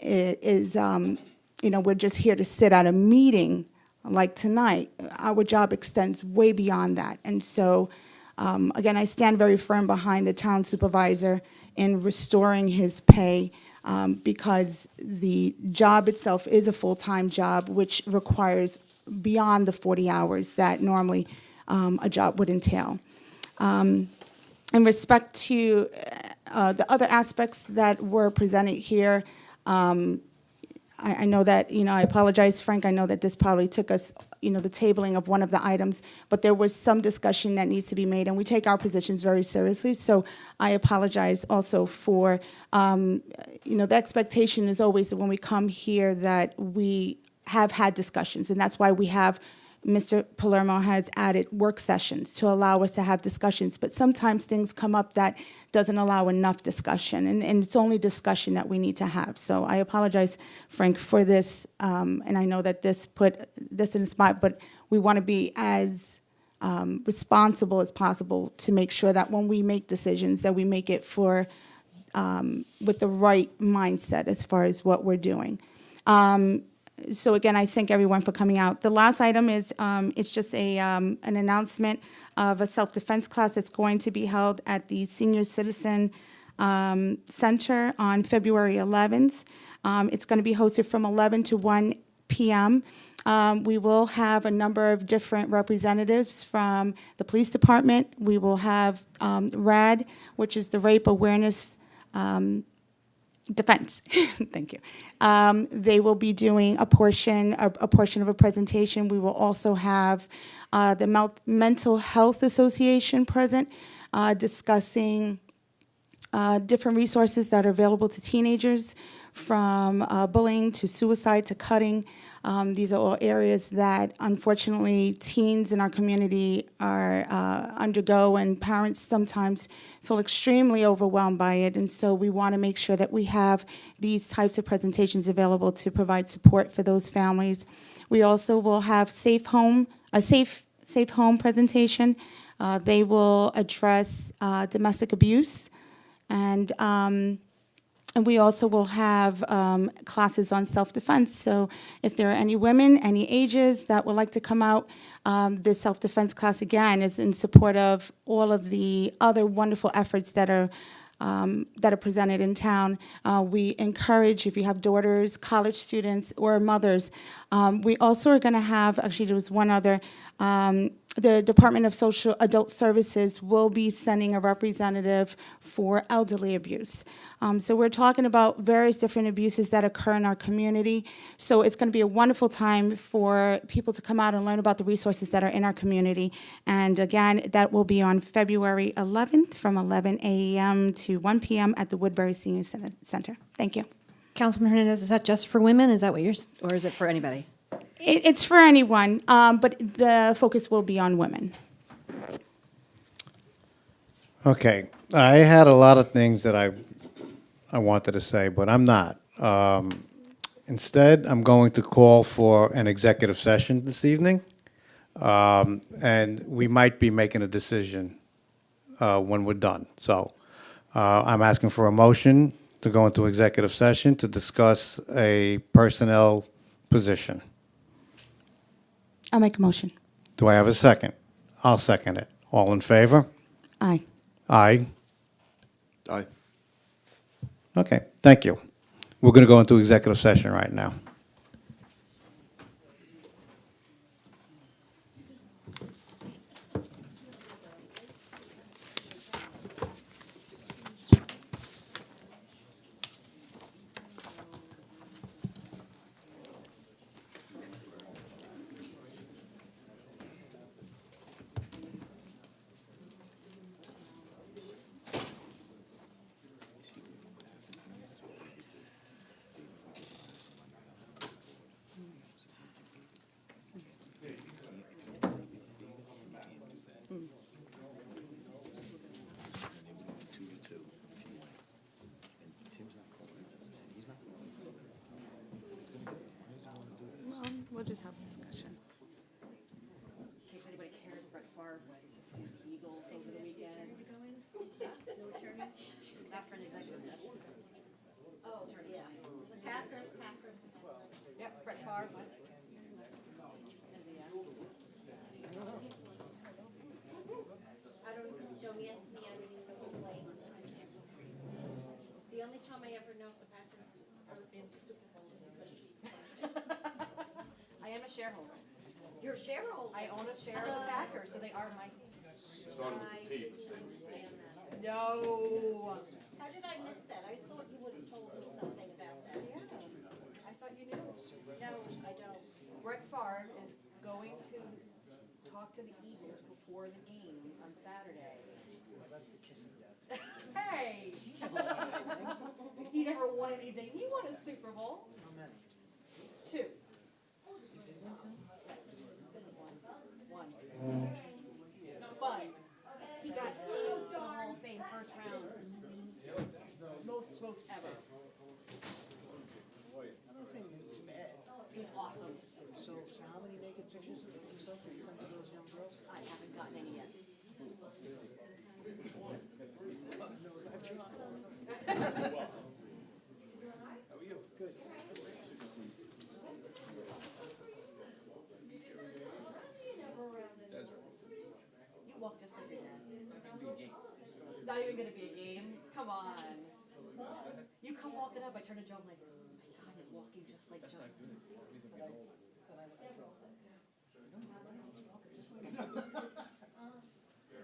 is, we're just here to sit at a meeting like tonight, our job extends way beyond that. And so, again, I stand very firm behind the town supervisor in restoring his pay because the job itself is a full-time job, which requires beyond the 40 hours that normally a job would entail. In respect to the other aspects that were presented here, I know that, I apologize, Frank, I know that this probably took us, the tabling of one of the items, but there was some discussion that needs to be made, and we take our positions very seriously, so I apologize also for, the expectation is always that when we come here that we have had discussions, and that's why we have Mr. Palermo has added work sessions to allow us to have discussions, but sometimes things come up that doesn't allow enough discussion, and it's only discussion that we need to have. So I apologize, Frank, for this, and I know that this put this in a spot, but we want to be as responsible as possible to make sure that when we make decisions, that we make it for with the right mindset as far as what we're doing. So again, I thank everyone for coming out. The last item is it's just an announcement of a self-defense class that's going to be held at the Senior Citizen Center on February 11th. It's going to be hosted from 11 to 1 p.m. We will have a number of different representatives from the police department. We will have RAD, which is the Rape Awareness Defense. Thank you. They will be doing a portion of a presentation. We will also have the Mental Health Association present, discussing different resources that are available to teenagers, from bullying to suicide to cutting. These are all areas that, unfortunately, teens in our community are undergo, and parents sometimes feel extremely overwhelmed by it. And so we want to make sure that we have these types of presentations available to provide support for those families. We also will have a safe home presentation. They will address domestic abuse, and we also will have classes on self-defense. So if there are any women, any ages that would like to come out, this self-defense class, again, is in support of all of the other wonderful efforts that are presented in town. We encourage, if you have daughters, college students, or mothers, we also are going to have, actually there was one other, the Department of Social Adult Services will be sending a representative for elderly abuse. So we're talking about various different abuses that occur in our community. So it's going to be a wonderful time for people to come out and learn about the resources that are in our community. And again, that will be on February 11th from 11 a.m. to 1 p.m. at the Woodbury Senior Center. Thank you. Councilman Hernandez, is that just for women? Is that what or is it for anybody? It's for anyone, but the focus will be on women. Okay, I had a lot of things that I wanted to say, but I'm not. Instead, I'm going to call for an executive session this evening, and we might be making a decision when we're done. So I'm asking for a motion to go into executive session to discuss a personnel position. I'll make a motion. Do I have a second? I'll second it. All in favor? Aye. Aye. Aye. Okay, thank you. We're going to go into executive session right now. never know if the Packers are in the Super Bowls because she's. I am a shareholder. You're a shareholder. I own a share of the Packers, so they are my team. Started with the P. Understand that. No. How did I miss that? I thought you would have told me something about that. I thought you knew. No, I don't. Brett Favre is going to talk to the Eagles before the game on Saturday. That's the kiss of death. Hey! He never won anything. He won a Super Bowl. How many? 2. One. But he got to the Hall of Fame first round. Most votes ever. I don't think it was bad. He was awesome. So how many naked pictures of himself did he send to those young girls? I haven't gotten any yet. knows I've tried. How are you? Good. You walk just like your dad. It's not even gonna be a game. Come on. You come walking up, I turn to Joe, I'm like, oh my God, he's walking just like Joe.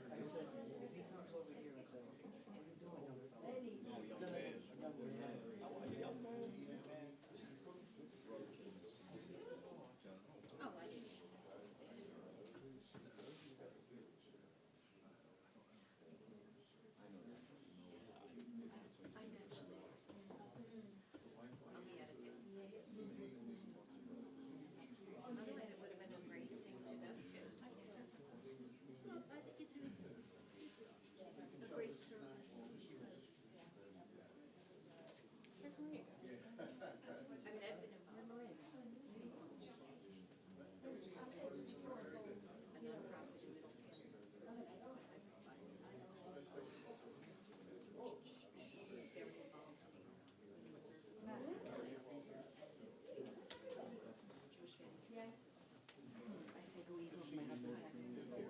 I said, if he comes over here and says, what are you doing, young man? How are you, young man? Oh, I didn't expect I mentioned it. I'll be out of town. Otherwise, it would have been a great thing to go to. Well, I think it's a great service because they're great. I mean, I've been involved. Another property in Middletown. Very involved in the service. Jewish family. I say go Eagles, my husband texts me. Like,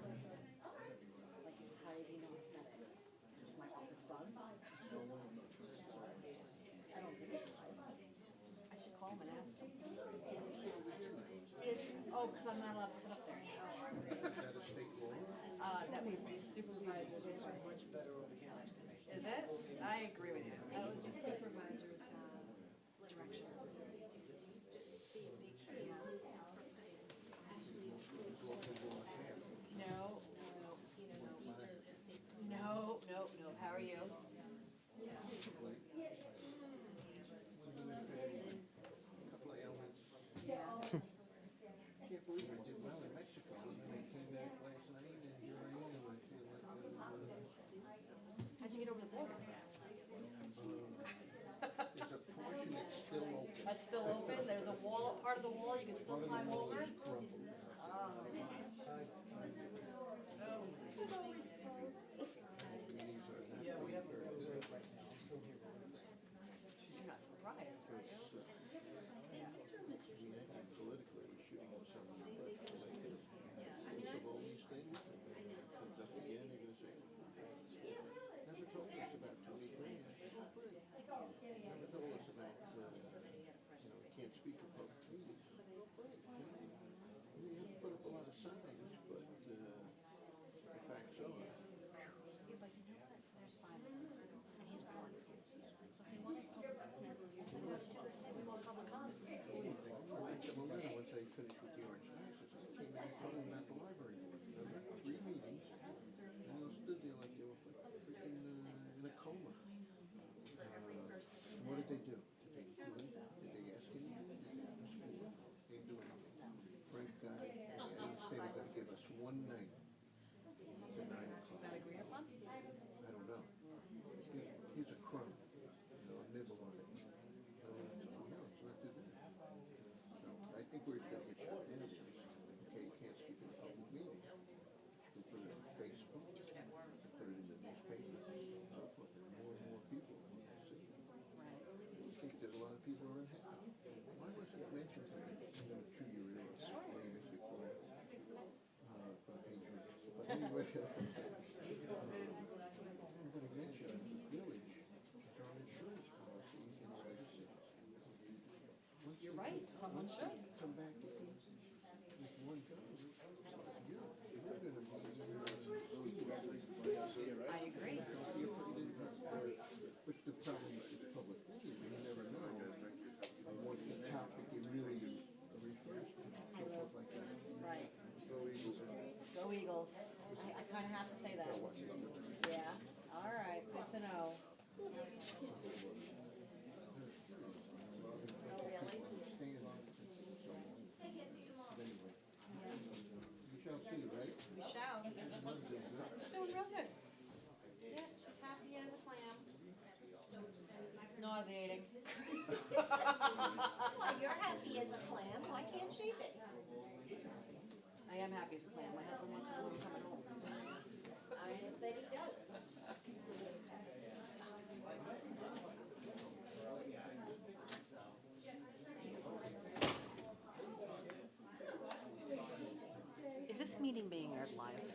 how do you know it's messy? Just my office bug. I don't think it's I should call him and ask him. Oh, because I'm not allowed to sit up there. That means the supervisors. It's much better over here next to me. Is it? I agree with you. That was the supervisor's direction. No, no, no, no. How are you? Can't believe I did well in Mexico, and then I came back last night, and here I am, and I feel like, How'd you get over the border? there's a portion that's still open. That's still open? There's a wall, part of the wall you can still climb over? Yeah, we have a reserve right now, I'm still here. You're not surprised, are you? Politically, shooting on someone, of all these things, and comes up again, you're gonna say, never told us about Tony Green. Never told us about, can't speak in public meetings. We haven't put up a lot of signs, but, the facts are. Yeah, but you know what? There's 5 of us, and he's one. But they want a public comment. They want to do the same, we want public comment. I wrote them a letter once I finished with the Orange Taxes. I came back from them at the library. There were 3 meetings, and they all stood there like they were freaking in a coma. What did they do? Did they do anything? Did they ask anything? Did they go to school? They didn't do anything. Frank got, the state are gonna give us 1 night to 9 o'clock. Is that agreed upon? I don't know. Here's a crumb, nibble on it. No, it's not too bad. So I think we're gonna get standards. Okay, you can't speak in a public meeting. You can put it on Facebook, you can put it in the newspaper, and so forth, and more people want to see. I think there's a lot of people who are unhappy. Why wasn't it mentioned to me? I'm gonna chew your ear off. Let me make you for the page range. But anyway, I'm gonna mention the village, is our insurance policy, come back with one go. You're gonna be I agree. But the problem is public thinking, you never know. What the topic it really refers to, so forth like that. Right. Go Eagles. Go Eagles. I kind of have to say that. Yeah. All right. Good to know. Oh, really? We shall see, right? We shall. She's doing real good. Yeah, she's happy as a clam. It's nauseating. Well, you're happy as a clam, why can't she be? I am happy as a clam. My husband wants to know when coming home. I bet he does. Is this meeting being aired live?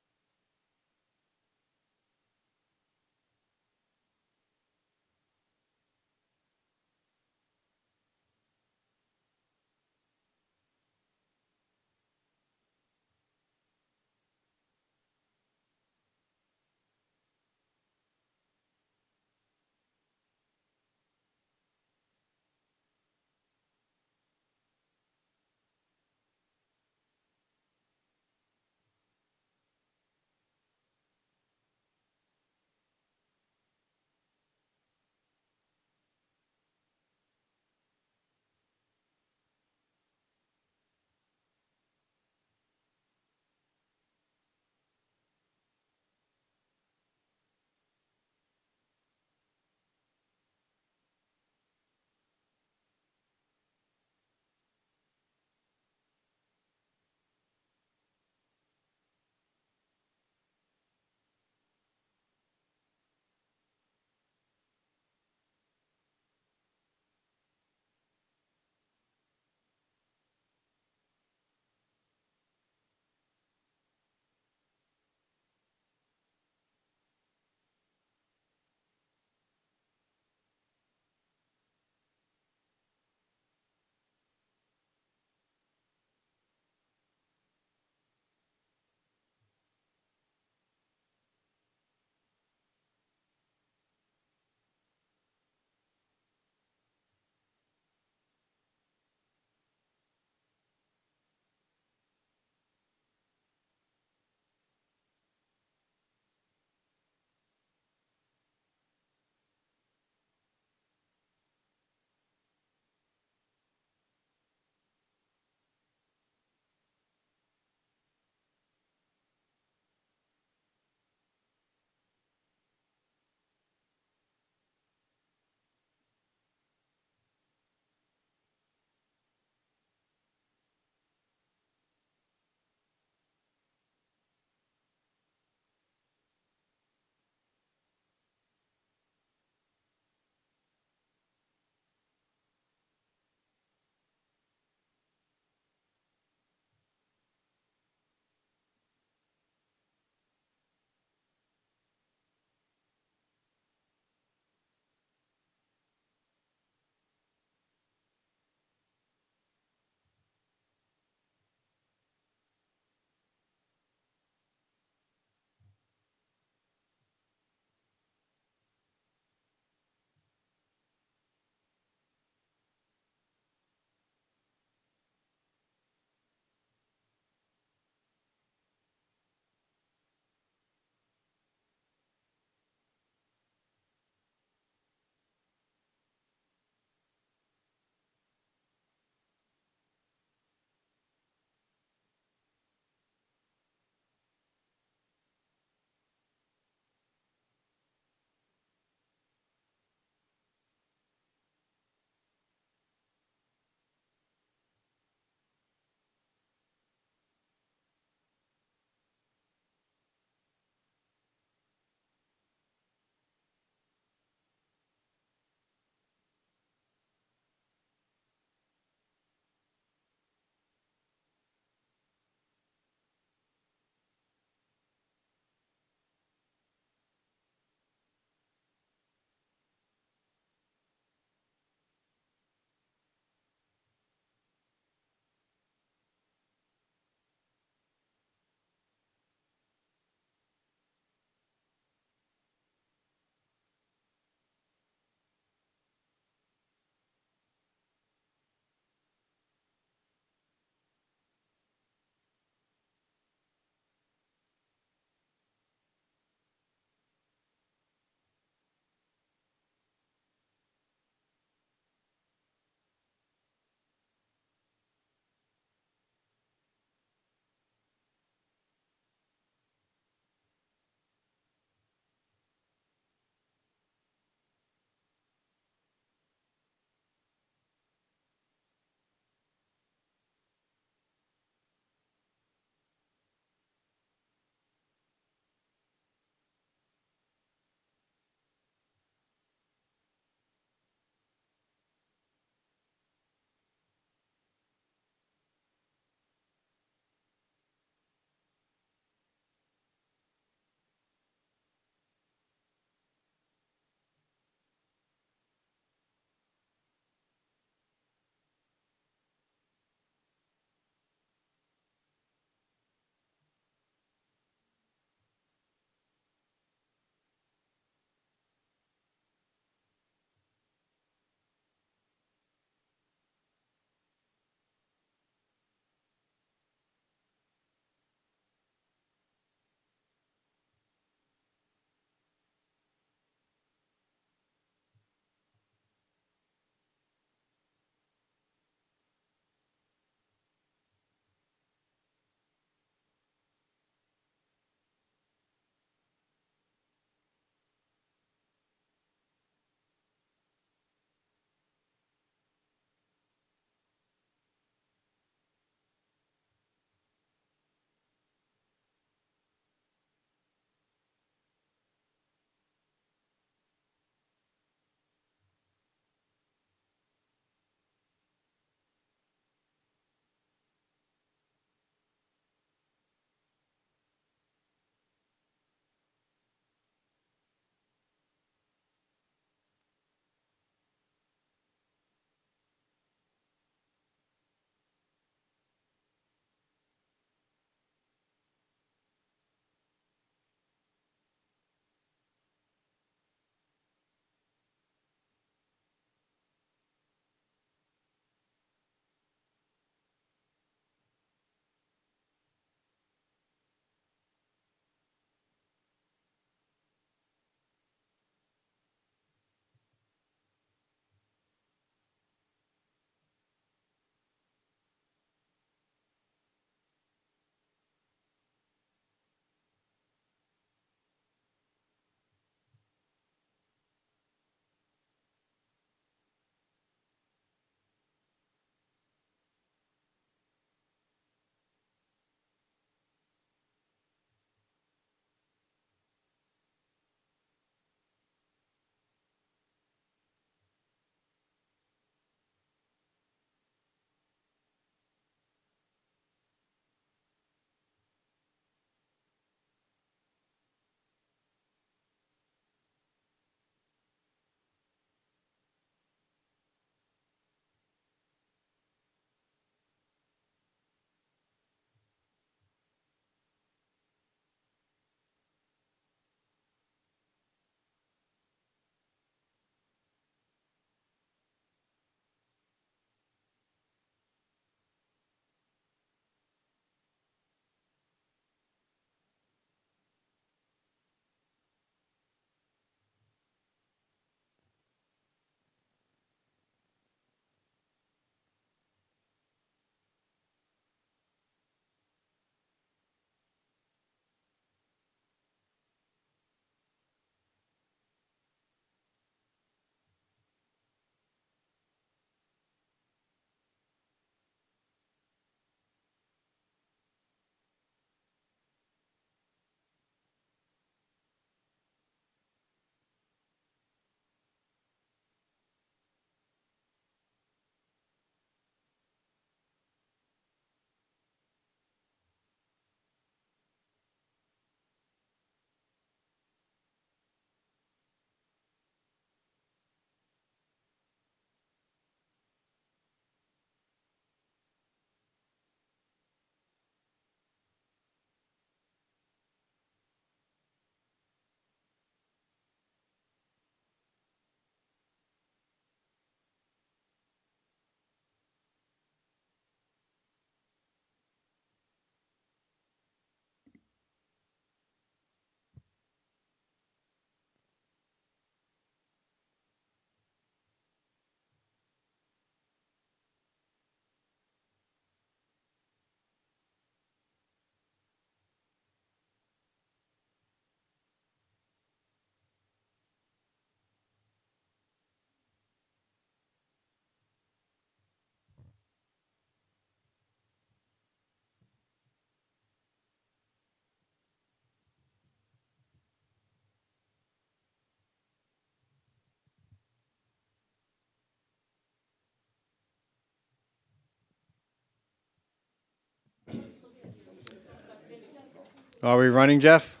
Are we running, Jeff?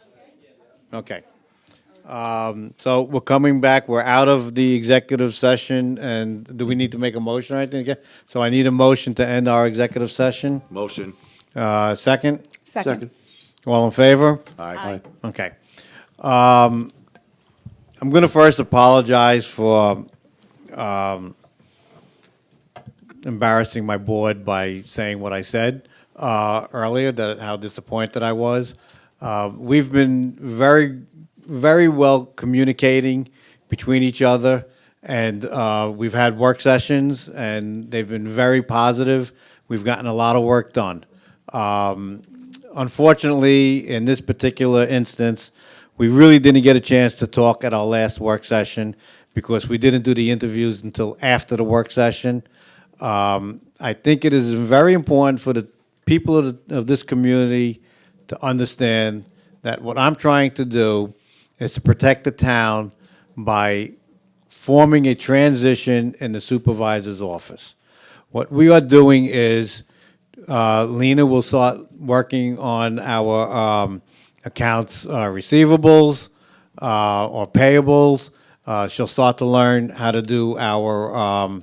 Okay. So we're coming back, we're out of the executive session, and do we need to make a motion or anything? So I need a motion to end our executive session. Motion. Second? Second. All in favor? Aye. Okay. I'm going to first apologize for embarrassing my board by saying what I said earlier, that how disappointed I was. We've been very, very well communicating between each other, and we've had work sessions, and they've been very positive. We've gotten a lot of work done. Unfortunately, in this particular instance, we really didn't get a chance to talk at our last work session because we didn't do the interviews until after the work session. I think it is very important for the people of this community to understand that what I'm trying to do is to protect the town by forming a transition in the supervisor's office. What we are doing is Lena will start working on our accounts receivables or payables. She'll start to learn how to do our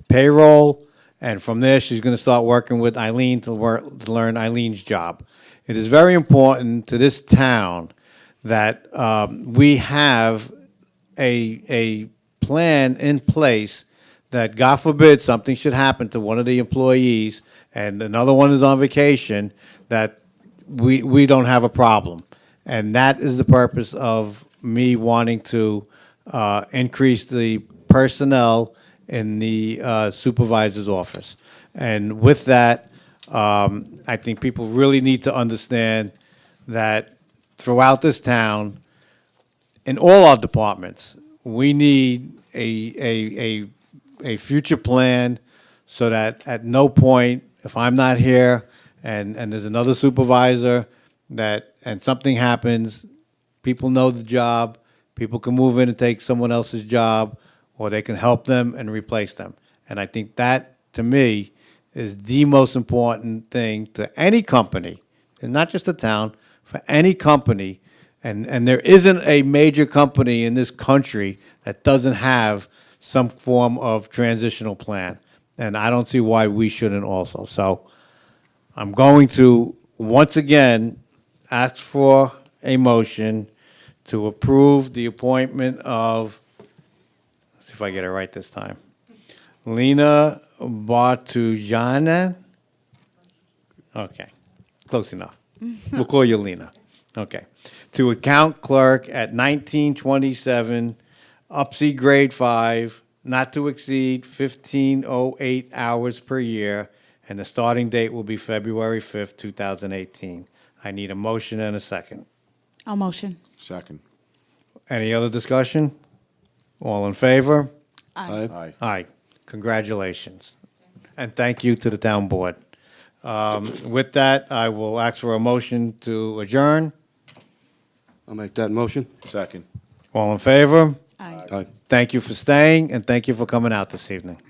payroll, and from there, she's going to start working with Eileen to learn Eileen's job. It is very important to this town that we have a plan in place that, God forbid, something should happen to one of the employees and another one is on vacation, that we don't have a problem. And that is the purpose of me wanting to increase the personnel in the supervisor's office. And with that, I think people really need to understand that throughout this town, in all our departments, we need a future plan so that at no point, if I'm not here and there's another supervisor and something happens, people know the job, people can move in and take someone else's job, or they can help them and replace them. And I think that, to me, is the most important thing to any company, and not just the town, for any company. And there isn't a major company in this country that doesn't have some form of transitional plan. And I don't see why we shouldn't also. So I'm going to, once again, ask for a motion to approve the appointment of, let's see if I get it right this time, Lena Bartujana. Okay, close enough. We'll call you Lena. Okay. To account clerk at 1927, UPSI grade 5, not to exceed 1508 hours per year, and the starting date will be February 5th, 2018. I need a motion and a second. I'll motion. Second. Any other discussion? All in favor? Aye. Aye. Aye. Congratulations. And thank you to the town board. With that, I will ask for a motion to adjourn. I'll make that motion. Second. All in favor? Aye. Aye. Thank you for staying, and thank you for coming out this evening.